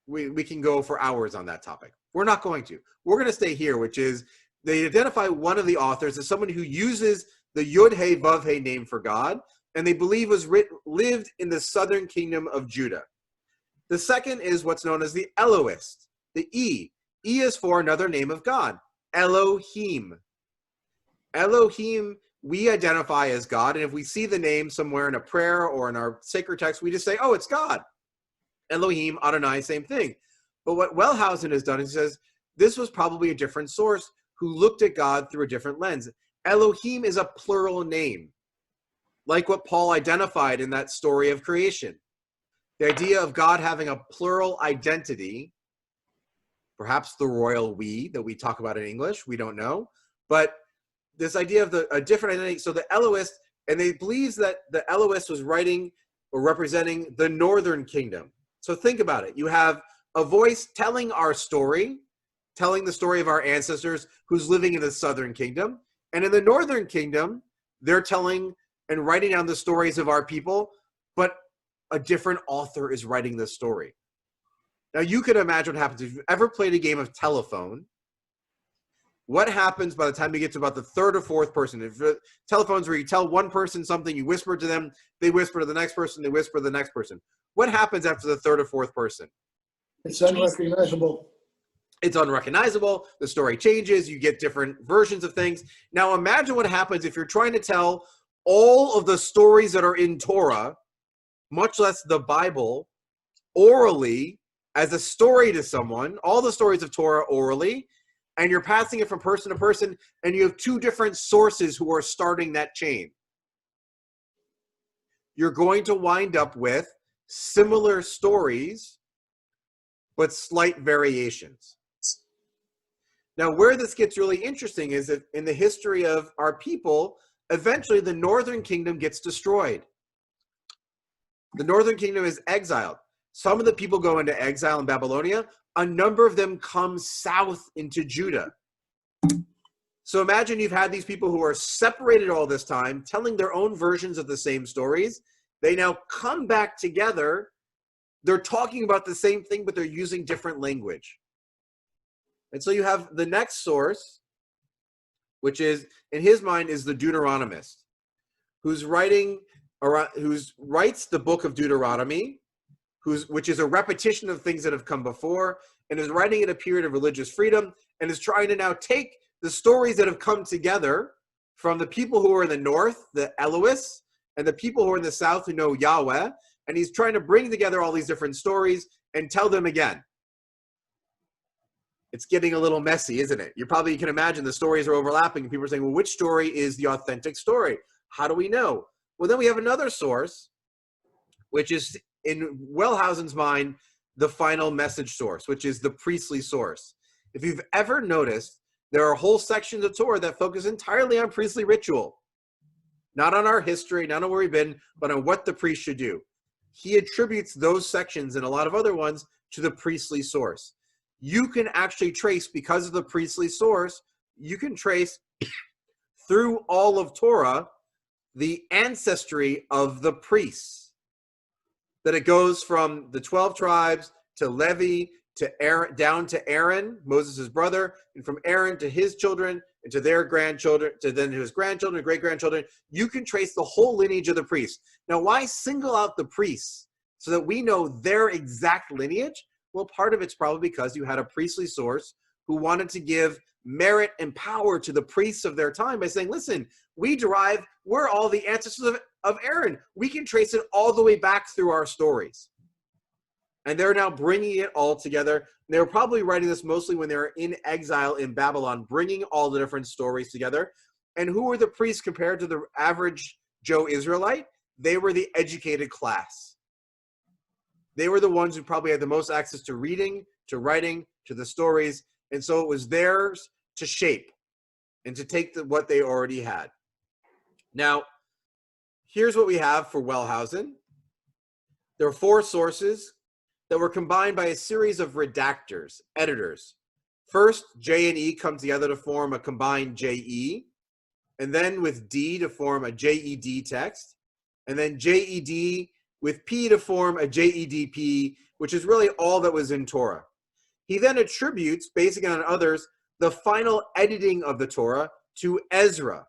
We can go for hours on that topic. We're not going to. We're going to stay here, which is they identify one of the authors as someone who uses the Yud He Vav He name for God, and they believe lived in the southern kingdom of Judah. The second is what's known as the Elohist, the E. E is for another name of God, Elohim. Elohim we identify as God, and if we see the name somewhere in a prayer or in our sacred text, we just say, oh, it's God. Elohim, Adonai, same thing. But what Wellhausen has done is he says this was probably a different source who looked at God through a different lens. Elohim is a plural name, like what Paul identified in that story of creation. The idea of God having a plural identity, perhaps the royal we that we talk about in English, we don't know. But this idea of a different identity. So the Elohist, and they believe that the Elohist was writing or representing the northern kingdom. So think about it. You have a voice telling our story, telling the story of our ancestors who's living in the southern kingdom. And in the northern kingdom, they're telling and writing down the stories of our people, but a different author is writing the story. Now you can imagine what happens if you've ever played a game of telephone. What happens by the time you get to about the 3rd or 4th person? If telephones where you tell one person something, you whisper to them, they whisper to the next person, they whisper to the next person. What happens after the 3rd or 4th person? It's unrecognizable. It's unrecognizable. The story changes. You get different versions of things. Now imagine what happens if you're trying to tell all of the stories that are in Torah, much less the Bible, orally as a story to someone, all the stories of Torah orally, and you're passing it from person to person, and you have 2 different sources who are starting that chain. You're going to wind up with similar stories, but slight variations. Now, where this gets really interesting is that in the history of our people, eventually the northern kingdom gets destroyed. The northern kingdom is exiled. Some of the people go into exile in Babylonia. A number of them come south into Judah. So imagine you've had these people who are separated all this time, telling their own versions of the same stories. They now come back together. They're talking about the same thing, but they're using different language. And so you have the next source, which is, in his mind, is the Deuteronomist, who writes the book of Deuteronomy, which is a repetition of things that have come before. and is writing at a period of religious freedom and is trying to now take the stories that have come together from the people who are in the north, the Elohists, and the people who are in the south who know Yahweh, and he's trying to bring together all these different stories and tell them again. It's getting a little messy, isn't it? You can imagine the stories are overlapping, and people are saying, well, which story is the authentic story? How do we know? Well, then we have another source, which is, in Wellhausen's mind, the final message source, which is the priestly source. If you've ever noticed, there are whole sections of Torah that focus entirely on priestly ritual. Not on our history, not on where we've been, but on what the priest should do. He attributes those sections and a lot of other ones to the priestly source. You can actually trace, because of the priestly source, you can trace through all of Torah the ancestry of the priests. That it goes from the 12 tribes to Levi to Aaron, down to Aaron, Moses' brother, and from Aaron to his children and to their grandchildren, to then to his grandchildren and great-grandchildren. You can trace the whole lineage of the priests. Now, why single out the priests so that we know their exact lineage? Well, part of it's probably because you had a priestly source who wanted to give merit and power to the priests of their time by saying, listen, we're all the ancestors of Aaron. We can trace it all the way back through our stories. And they're now bringing it all together. They were probably writing this mostly when they were in exile in Babylon, bringing all the different stories together. And who were the priests compared to the average Joe Israelite? They were the educated class. They were the ones who probably had the most access to reading, to writing, to the stories. And so it was theirs to shape and to take what they already had. Now, here's what we have for Wellhausen. There are 4 sources that were combined by a series of redactors, editors. First, J and E come together to form a combined JE, and then with D to form a JED text, and then JED with P to form a JEDP, which is really all that was in Torah. He then attributes, basing on others, the final editing of the Torah to Ezra.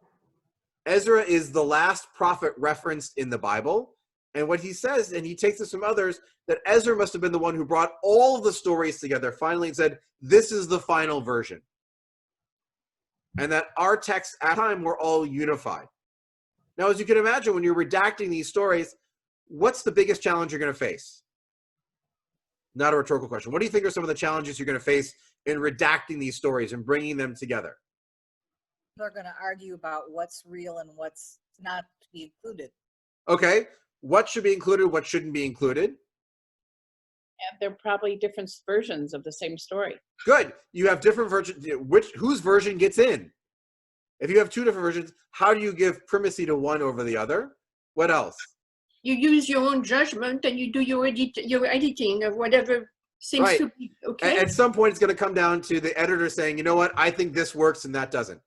Ezra is the last prophet referenced in the Bible. And what he says, and he takes this from others, that Ezra must have been the one who brought all of the stories together finally and said, this is the final version. And that our texts at the time were all unified. Now, as you can imagine, when you're redacting these stories, what's the biggest challenge you're going to face? Not a rhetorical question. What do you think are some of the challenges you're going to face in redacting these stories and bringing them together? They're going to argue about what's real and what's not to be included. Okay. What should be included? What shouldn't be included? And they're probably different versions of the same story. Good. You have different versions. Whose version gets in? If you have 2 different versions, how do you give primacy to one over the other? What else? You use your own judgment and you do your editing of whatever seems to be okay. At some point, it's going to come down to the editor saying, you know what, I think this works and that doesn't.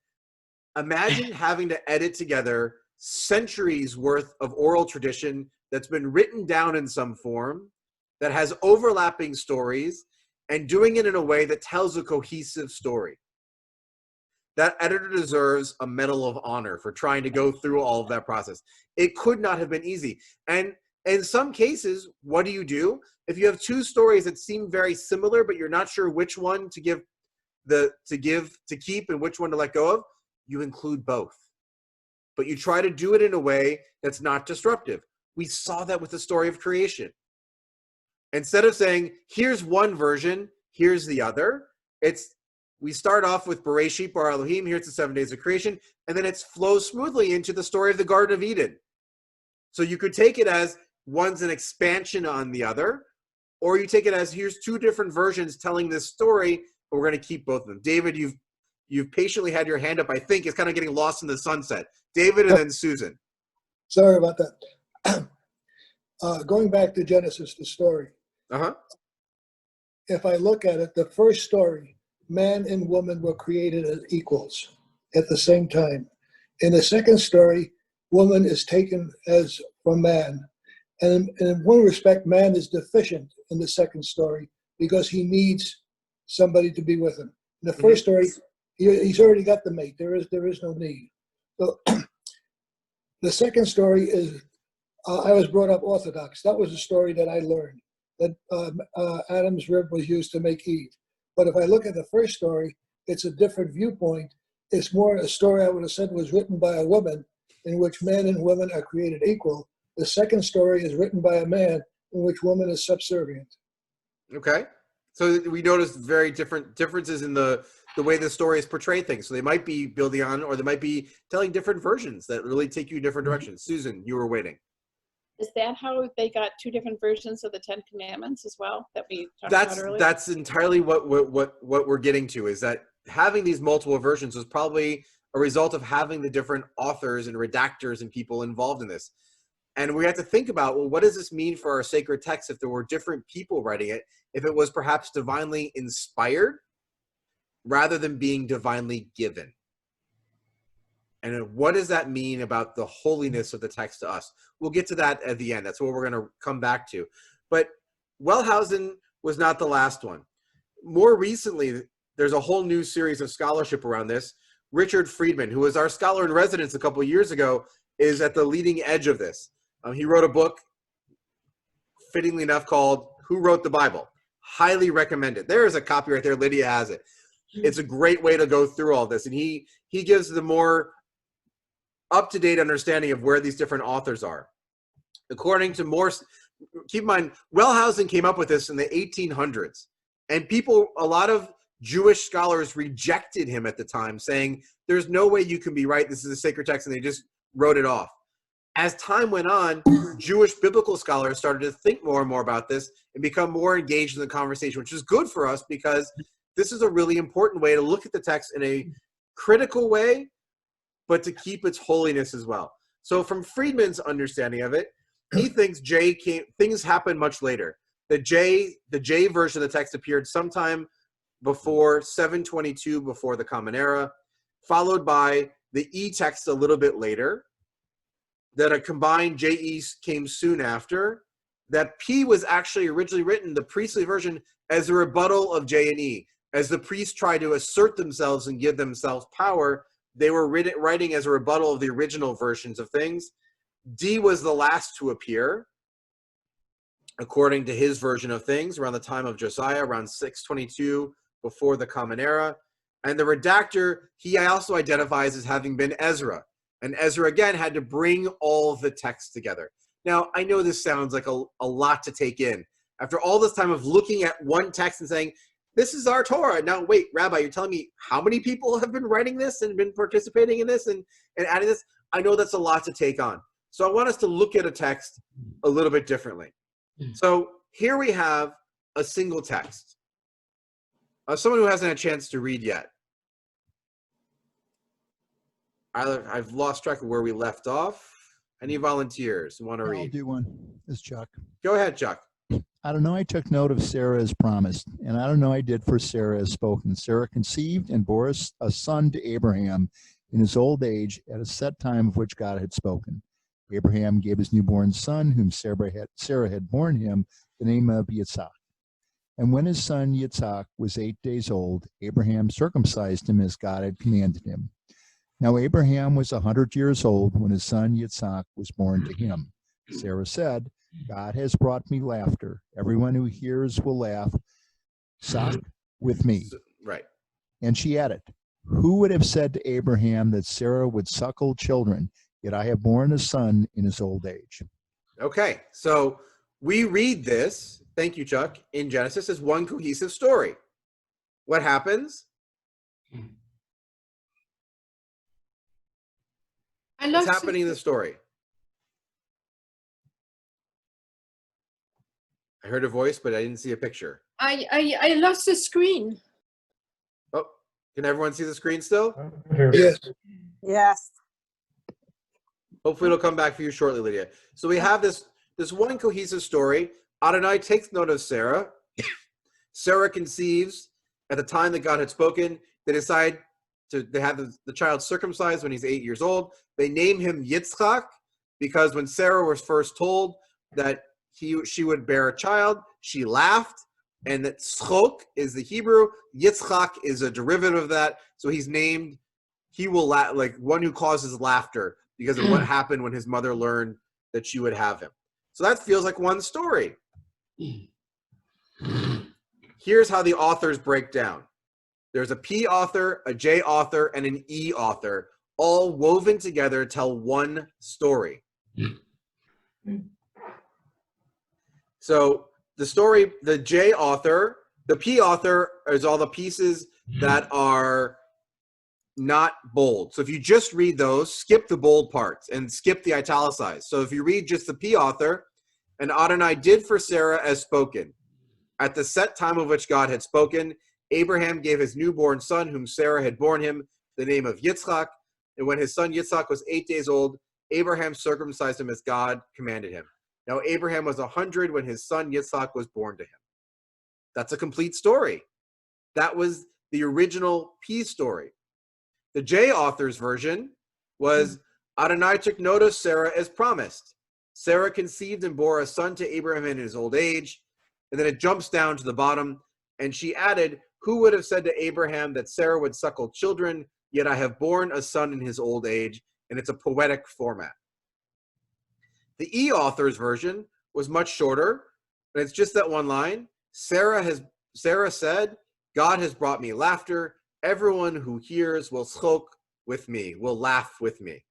Imagine having to edit together centuries worth of oral tradition that's been written down in some form, that has overlapping stories, and doing it in a way that tells a cohesive story. That editor deserves a Medal of Honor for trying to go through all of that process. It could not have been easy. And in some cases, what do? If you have 2 stories that seem very similar, but you're not sure which one to keep and which one to let go of, you include both. But you try to do it in a way that's not disruptive. We saw that with the story of creation. Instead of saying, here's one version, here's the other, we start off with Bereshit Bara Elohim, here's the 7 days of creation, and then it flows smoothly into the story of the Garden of Eden. So you could take it as one's an expansion on the other, or you take it as here's 2 different versions telling this story, but we're going to keep both of them. David, you've patiently had your hand up. I think it's kind of getting lost in the sunset. David and then Susan. Sorry about that. Going back to Genesis, the story. If I look at it, the first story, man and woman were created as equals at the same time. In the second story, woman is taken as from man. And in one respect, man is deficient in the second story because he needs somebody to be with him. In the first story, he's already got the mate. There is no need. So the second story is, I was brought up Orthodox. That was a story that I learned, that Adam's rib was used to make Eve. But if I look at the first story, it's a different viewpoint. It's more a story I would have said was written by a woman in which men and women are created equal. The second story is written by a man in which woman is subservient. Okay. So we noticed very different differences in the way the stories portray things. So they might be building on, or they might be telling different versions that really take you in different directions. Susan, you were waiting. Is that how they got two different versions of the Ten Commandments as well that we talked about earlier? That's entirely what we're getting to, is that having these multiple versions was probably a result of having the different authors and redactors and people involved in this. And we have to think about, well, what does this mean for our sacred text if there were different people writing it, if it was perhaps divinely inspired rather than being divinely given? And what does that mean about the holiness of the text to us? We'll get to that at the end. That's what we're going to come back to. But Wellhausen was not the last one. More recently, there's a whole new series of scholarship around this. Richard Friedman, who was our scholar in residence a couple of years ago, is at the leading edge of this. He wrote a book, fittingly enough, called Who Wrote the Bible? Highly recommended. There is a copy right there. Lydia has it. It's a great way to go through all this. And he gives the more up-to-date understanding of where these different authors are. According to Morse, keep in mind, Wellhausen came up with this in the 1800s. And a lot of Jewish scholars rejected him at the time, saying, there's no way you can be right. This is a sacred text. And they just wrote it off. As time went on, Jewish biblical scholars started to think more and more about this and become more engaged in the conversation, which is good for us because this is a really important way to look at the text in a critical way, but to keep its holiness as well. So from Friedman's understanding of it, he thinks things happened much later. The J version of the text appeared sometime before 722, before the Common Era, followed by the E text a little bit later, that a combined JE came soon after, that P was actually originally written, the priestly version, as a rebuttal of J and E. As the priests tried to assert themselves and give themselves power, they were writing as a rebuttal of the original versions of things. D was the last to appear, according to his version of things, around the time of Josiah, around 622 before the Common Era. And the redactor, he also identifies as having been Ezra. And Ezra, again, had to bring all the texts together. Now, I know this sounds like a lot to take in. After all this time of looking at one text and saying, this is our Torah. Now, wait, Rabbi, you're telling me how many people have been writing this and been participating in this and adding this? I know that's a lot to take on. So I want us to look at a text a little bit differently. So here we have a single text. Someone who hasn't had a chance to read yet. I've lost track of where we left off. Any volunteers who want to read? I'll do one. This is Chuck. Go ahead, Chuck. I don't know, I took note of Sarah as promised, and I don't know I did for Sarah as spoken. Sarah conceived and bore a son to Abraham in his old age at a set time of which God had spoken. Abraham gave his newborn son, whom Sarah had borne him, the name of Yitzhak. And when his son Yitzhak was 8 days old, Abraham circumcised him as God had commanded him. Now Abraham was 100 years old when his son Yitzhak was born to him. Sarah said, God has brought me laughter. Everyone who hears will laugh. Yitzhak with me. Right. And she added, who would have said to Abraham that Sarah would suckle children? Yet I have borne a son in his old age. Okay, so we read this, thank you, Chuck, in Genesis as one cohesive story. What happens? What's happening in the story? I heard a voice, but I didn't see a picture. I lost the screen. Oh, can everyone see the screen still? Yes. Yes. Hopefully it'll come back for you shortly, Lydia. So we have this one cohesive story. Adonai takes note of Sarah. Sarah conceives at the time that God had spoken. They decide they have the child circumcised when he's 8 years old. They name him Yitzchak because when Sarah was first told that she would bear a child, she laughed, and that tzchok is the Hebrew. Yitzchak is a derivative of that. So he's named, he will like one who causes laughter because of what happened when his mother learned that she would have him. So that feels like one story. here's how the authors break down. There's a P author, a J author, and an E author, all woven together to tell one story. So the story, the J author, the P author is all the pieces that are not bold. So if you just read those, skip the bold parts and skip the italicized. So if you read just the P author, and Adonai did for Sarah as spoken. At the set time of which God had spoken, Abraham gave his newborn son, whom Sarah had borne him, the name of Yitzchak. And when his son Yitzchak was 8 days old, Abraham circumcised him as God commanded him. Now Abraham was 100 when his son Yitzchak was born to him. That's a complete story. That was the original P story. The J author's version was Adonai took note of Sarah as promised. Sarah conceived and bore a son to Abraham in his old age. And then it jumps down to the bottom. And she added, who would have said to Abraham that Sarah would suckle children, yet I have borne a son in his old age. And it's a poetic format. The E author's version was much shorter. And it's just that one line. Sarah said, God has brought me laughter. Everyone who hears will schok with me, will laugh with me.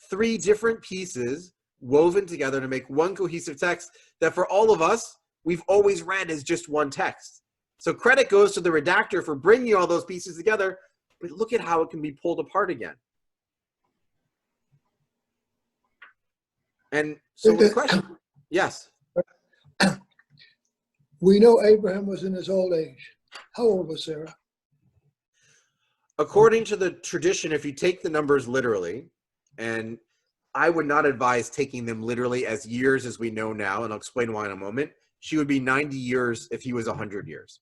3 different pieces woven together to make one cohesive text that for all of us, we've always read as just one text. So credit goes to the redactor for bringing all those pieces together, but look at how it can be pulled apart again. And so the question, yes. We know Abraham was in his old age. How old was Sarah? According to the tradition, if you take the numbers literally, and I would not advise taking them literally as years as we know now, and I'll explain why in a moment, she would be 90 years if he was 100 years.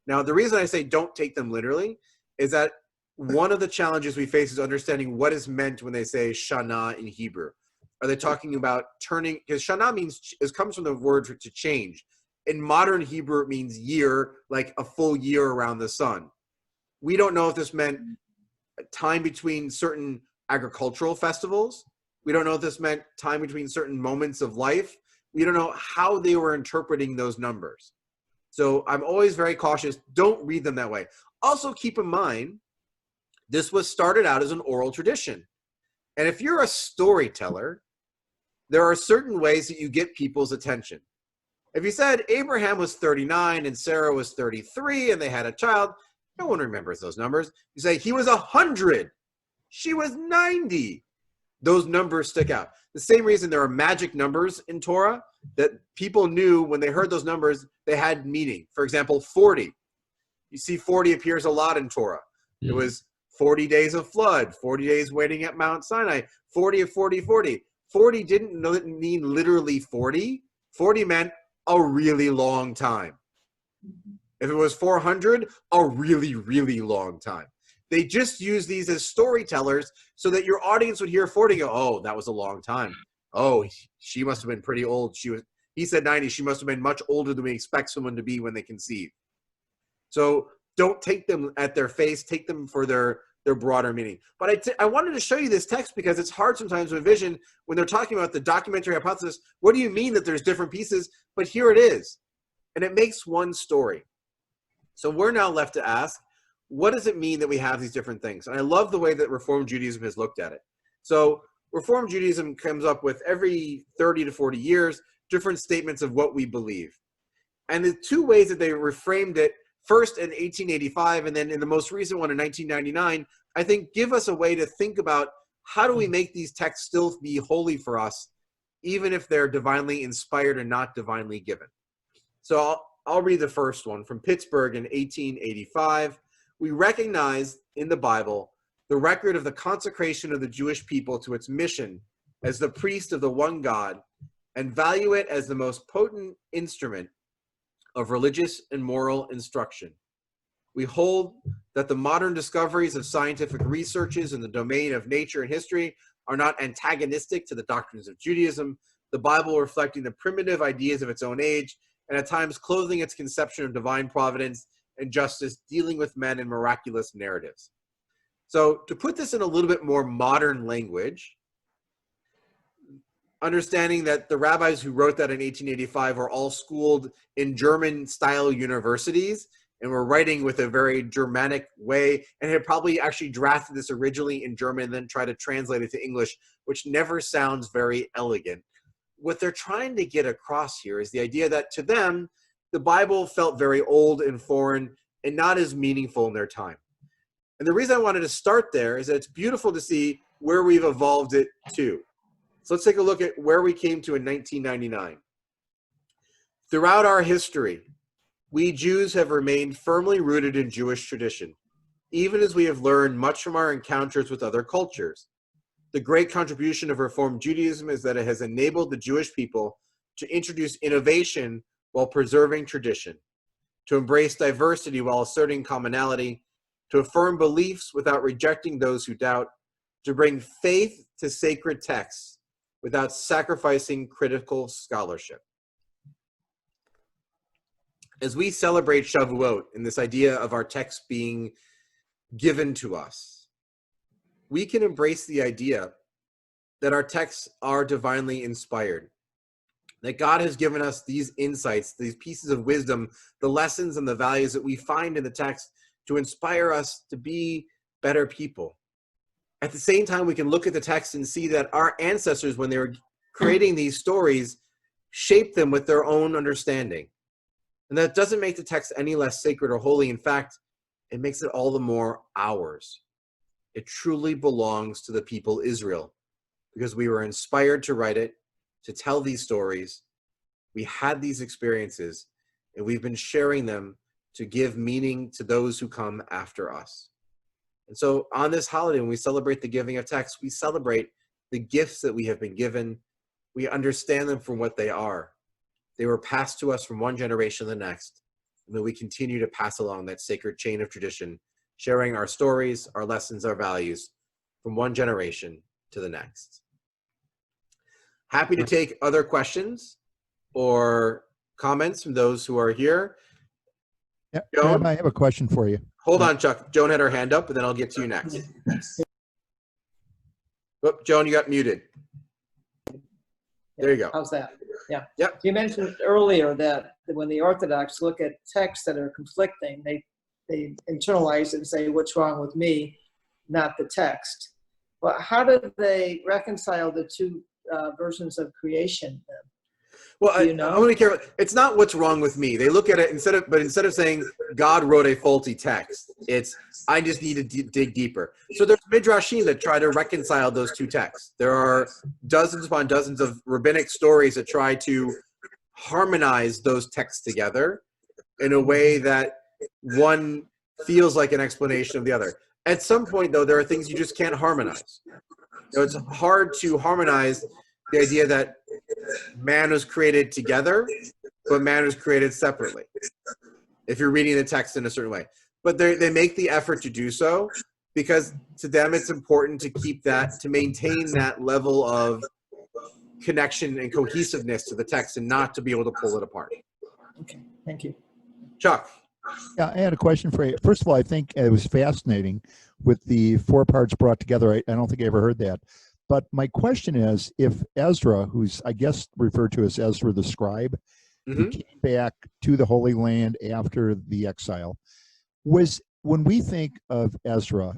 Now, the reason I say don't take them literally is that one of the challenges we face is understanding what is meant when they say Shana in Hebrew. Are they talking about turning, because Shana means, it comes from the word to change. In modern Hebrew, it means year, like a full year around the sun. We don't know if this meant time between certain agricultural festivals. We don't know if this meant time between certain moments of life. We don't know how they were interpreting those numbers. So I'm always very cautious. Don't read them that way. Also keep in mind, this was started out as an oral tradition. And if you're a storyteller, there are certain ways that you get people's attention. If you said Abraham was 39 and Sarah was 33 and they had a child, no one remembers those numbers. You say he was 100, she was 90. Those numbers stick out. The same reason there are magic numbers in Torah that people knew when they heard those numbers, they had meaning. For example, 40. You see 40 appears a lot in Torah. It was 40 days of flood, 40 days waiting at Mount Sinai, 40 of 40, 40. 40 didn't mean literally 40. 40 meant a really long time. If it was 400, a really, really long time. They just use these as storytellers so that your audience would hear 40 and go, oh, that was a long time. Oh, she must have been pretty old. He said 90. She must have been much older than we expect someone to be when they conceive. So don't take them at their face. Take them for their broader meaning. But I wanted to show you this text because it's hard sometimes to envision when they're talking about the documentary hypothesis. What do you mean that there's different pieces? But here it is. And it makes one story. So we're now left to ask, what does it mean that we have these different things? And I love the way that Reform Judaism has looked at it. So Reform Judaism comes up with every 30 to 40 years, different statements of what we believe. And the 2 ways that they reframed it, first in 1885 and then in the most recent one in 1999, I think give us a way to think about how do we make these texts still be holy for us, even if they're divinely inspired and not divinely given. So I'll read the first one from Pittsburgh in 1885. We recognize in the Bible the record of the consecration of the Jewish people to its mission as the priest of the one God and value it as the most potent instrument of religious and moral instruction. We hold that the modern discoveries of scientific researches in the domain of nature and history are not antagonistic to the doctrines of Judaism, the Bible reflecting the primitive ideas of its own age, and at times clothing its conception of divine providence and justice, dealing with men in miraculous narratives. So to put this in a little bit more modern language, understanding that the rabbis who wrote that in 1885 were all schooled in German-style universities and were writing with a very Germanic way, and had probably actually drafted this originally in German and then tried to translate it to English, which never sounds very elegant. What they're trying to get across here is the idea that to them, the Bible felt very old and foreign and not as meaningful in their time. And the reason I wanted to start there is that it's beautiful to see where we've evolved it to. So let's take a look at where we came to in 1999. Throughout our history, we Jews have remained firmly rooted in Jewish tradition, even as we have learned much from our encounters with other cultures. The great contribution of Reform Judaism is that it has enabled the Jewish people to introduce innovation while preserving tradition, to embrace diversity while asserting commonality, to affirm beliefs without rejecting those who doubt, to bring faith to sacred texts without sacrificing critical scholarship. As we celebrate Shavuot and this idea of our text being given to us, we can embrace the idea that our texts are divinely inspired, that God has given us these insights, these pieces of wisdom, the lessons and the values that we find in the text to inspire us to be better people. At the same time, we can look at the text and see that our ancestors, when they were creating these stories, shaped them with their own understanding. And that doesn't make the text any less sacred or holy. In fact, it makes it all the more ours. It truly belongs to the people Israel, because we were inspired to write it, to tell these stories. We had these experiences, and we've been sharing them to give meaning to those who come after us. And so on this holiday, when we celebrate the giving of text, we celebrate the gifts that we have been given. We understand them for what they are. They were passed to us from one generation to the next, and then we continue to pass along that sacred chain of tradition, sharing our stories, our lessons, our values from one generation to the next. Happy to take other questions or comments from those who are here. Yeah, Joan? I have a question for you. Hold on, Chuck. Joan had her hand up, and then I'll get to you next. Whoop, Joan, you got muted. There you go. How's that? Yeah. Yep. You mentioned earlier that when the Orthodox look at texts that are conflicting, they internalize it and say, what's wrong with me, not the text. Well, how did they reconcile the two versions of creation then? Well, I want to be careful. It's not what's wrong with me. They look at it instead of saying God wrote a faulty text, it's I just need to dig deeper. So there's midrashim that try to reconcile those two texts. There are dozens upon dozens of rabbinic stories that try to harmonize those texts together in a way that one feels like an explanation of the other. At some point, though, there are things you just can't harmonize. It's hard to harmonize the idea that man was created together, but man was created separately, if you're reading the text in a certain way. But they make the effort to do so because to them it's important to keep that, to maintain that level of connection and cohesiveness to the text and not to be able to pull it apart. Okay, thank you. Chuck. Yeah, I had a question for you. First of all, I think it was fascinating with the 4 parts brought together. I don't think I ever heard that. But my question is, if Ezra, who's I guess referred to as Ezra the scribe, who came back to the Holy Land after the exile, was when we think of Ezra,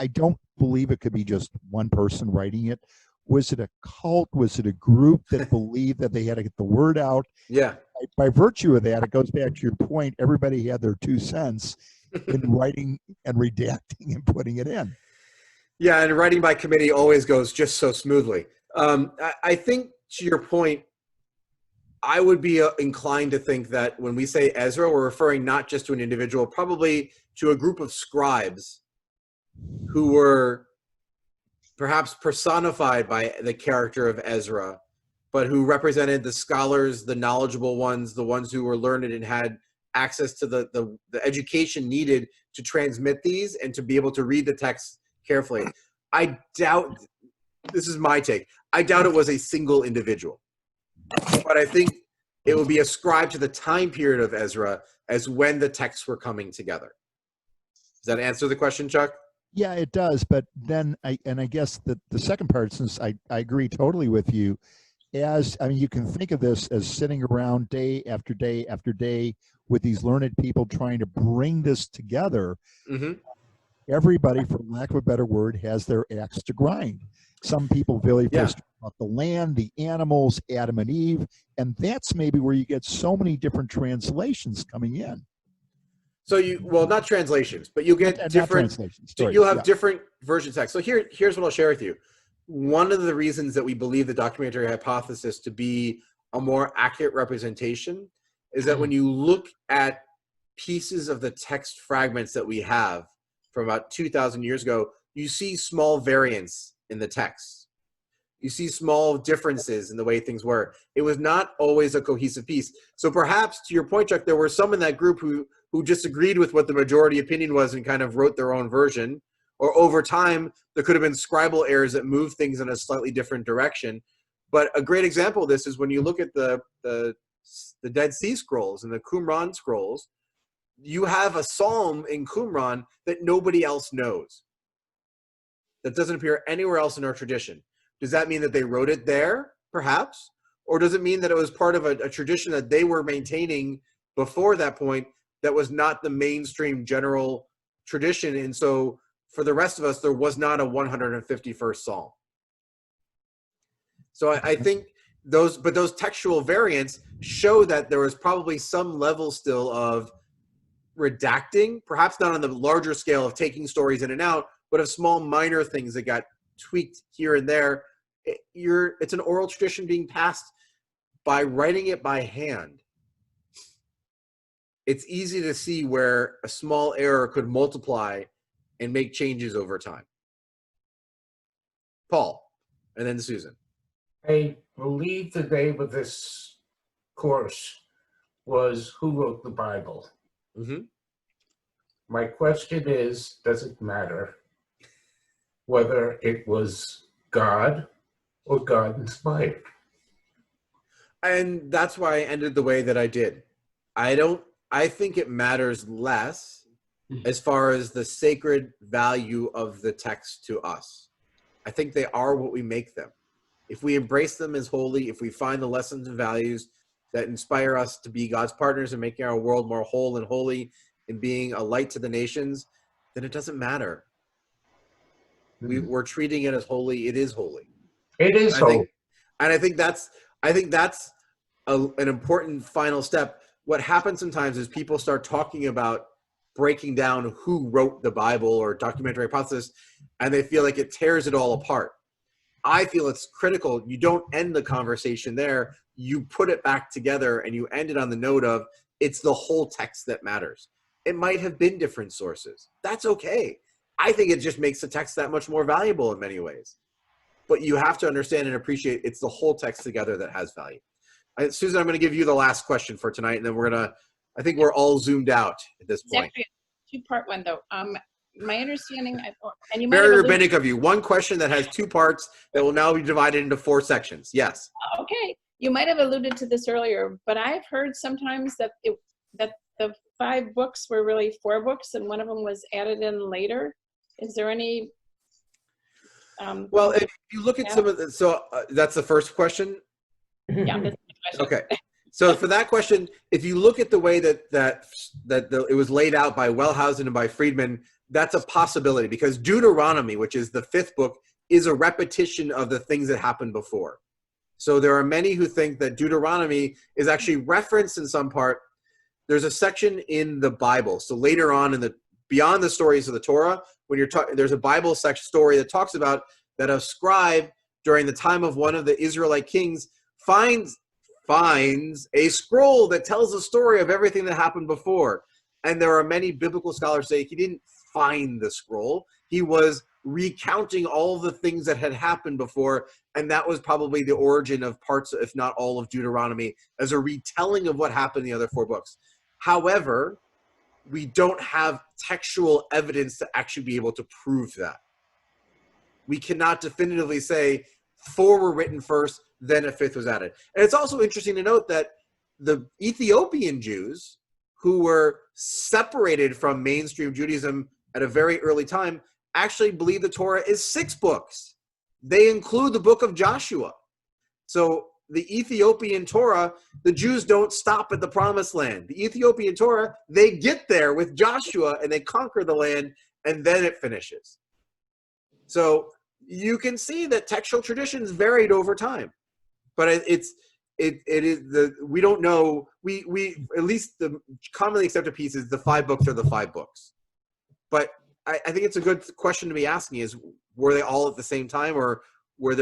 I don't believe it could be just one person writing it. Was it a cult? Was it a group that believed that they had to get the word out? Yeah. By virtue of that, it goes back to your point. Everybody had their 2 cents in writing and redacting and putting it in. Yeah, and writing by committee always goes just so smoothly. I think to your point, I would be inclined to think that when we say Ezra, we're referring not just to an individual, probably to a group of scribes who were perhaps personified by the character of Ezra, but who represented the scholars, the knowledgeable ones, the ones who were learned and had access to the education needed to transmit these and to be able to read the text carefully. I doubt, this is my take, I doubt it was a single individual. But I think it will be ascribed to the time period of Ezra as when the texts were coming together. Does that answer the question, Chuck? Yeah, it does. But then I guess the second part, since I agree totally with you, you can think of this as sitting around day after day after day with these learned people trying to bring this together. Mm-hmm. Everybody, for lack of a better word, has their axe to grind. Some people really frustrated about the land, the animals, Adam and Eve, and that's maybe where you get so many different translations coming in. So not translations, but you'll get different translations. You'll have different version text. So here's what I'll share with you. One of the reasons that we believe the documentary hypothesis to be a more accurate representation is that when you look at pieces of the text fragments that we have from about 2,000 years ago, you see small variants in the text. You see small differences in the way things were. It was not always a cohesive piece. So perhaps, to your point, Chuck, there were some in that group who disagreed with what the majority opinion was and kind of wrote their own version. Or over time, there could have been scribal errors that moved things in a slightly different direction. But a great example of this is when you look at the Dead Sea Scrolls and the Qumran scrolls, you have a psalm in Qumran that nobody else knows, that doesn't appear anywhere else in our tradition. Does that mean that they wrote it there, perhaps? Or does it mean that it was part of a tradition that they were maintaining before that point that was not the mainstream general tradition? And so for the rest of us, there was not a 151st Psalm. So I think those textual variants show that there was probably some level still of redacting, perhaps not on the larger scale of taking stories in and out, but of small minor things that got tweaked here and there. It's an oral tradition being passed by writing it by hand. It's easy to see where a small error could multiply and make changes over time. Paul, and then Susan. I believe the name of this course was Who Wrote the Bible? Mm-hmm. My question is, does it matter whether it was God or God inspired? And that's why I ended the way that I did. I think it matters less as far as the sacred value of the text to us. I think they are what we make them. If we embrace them as holy, if we find the lessons and values that inspire us to be God's partners in making our world more whole and holy and being a light to the nations, then it doesn't matter. We're treating it as holy. It is holy. It is holy. I think that's an important final step. What happens sometimes is people start talking about breaking down who wrote the Bible or documentary hypothesis, and they feel like it tears it all apart. I feel it's critical. You don't end the conversation there. You put it back together and you end it on the note of it's the whole text that matters. It might have been different sources. That's okay. I think it just makes the text that much more valuable in many ways. But you have to understand and appreciate it's the whole text together that has value. Susan, I'm going to give you the last question for tonight, and then I think we're all zoomed out at this point. It's actually a two-part one, though. My understanding, and you might Very have rabbinic of you. One question that has two parts that will now be divided into 4 sections. Yes. Okay. You might have alluded to this earlier, but I've heard sometimes that that the 5 books were really 4 books, and one of them was added in later. Is there any? Well, if you look at some of the, that's the first question. Yeah. That's the question. Okay. So for that question, if you look at the way that it was laid out by Wellhausen and by Friedman, that's a possibility, because Deuteronomy, which is the 5th book, is a repetition of the things that happened before. So there are many who think that Deuteronomy is actually referenced in some part. There's a section in the Bible. So later on beyond the stories of the Torah, when you're talking, there's a Bible story that talks about that a scribe during the time of one of the Israelite kings finds a scroll that tells the story of everything that happened before. And there are many biblical scholars say he didn't find the scroll. He was recounting all the things that had happened before, and that was probably the origin of parts, if not all, of Deuteronomy as a retelling of what happened in the other 4 books. However, we don't have textual evidence to actually be able to prove that. We cannot definitively say 4 were written first, then a 5th was added. And it's also interesting to note that the Ethiopian Jews, who were separated from mainstream Judaism at a very early time, actually believe the Torah is 6 books. They include the book of Joshua. So the Ethiopian Torah, the Jews don't stop at the promised land. The Ethiopian Torah, they get there with Joshua and they conquer the land, and then it finishes. So you can see that textual traditions varied over time, but it is we don't know, we at least the commonly accepted piece is the 5 books are the 5 books. But I think it's a good question to be asking is, were they all at the same time, or was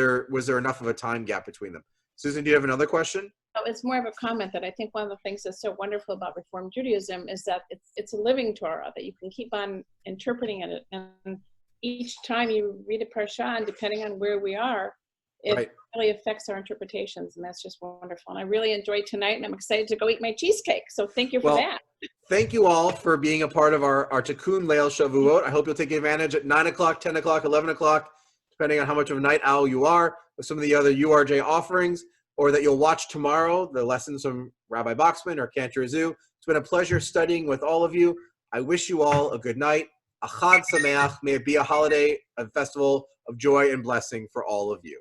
there enough of a time gap between them? Susan, do you have another question? Oh, it's more of a comment that I think one of the things that's so wonderful about Reform Judaism is that it's a living Torah, that you can keep on interpreting it. And each time you read a parsha, and depending on where we are, it really affects our interpretations. And that's just wonderful. And I really enjoyed tonight, and I'm excited to go eat my cheesecake. So thank you for that. Thank you all for being a part of our Tikkun Leil Shavuot. I hope you'll take advantage at 9 o'clock, 10 o'clock, 11 o'clock, depending on how much of a night owl you are, with some of the other URJ offerings, or that you'll watch tomorrow, the lessons from Rabbi Boxman or Cantor Zoo. It's been a pleasure studying with all of you. I wish you all a good night. A Chag Sameach. May it be a holiday, a festival of joy and blessing for all of you.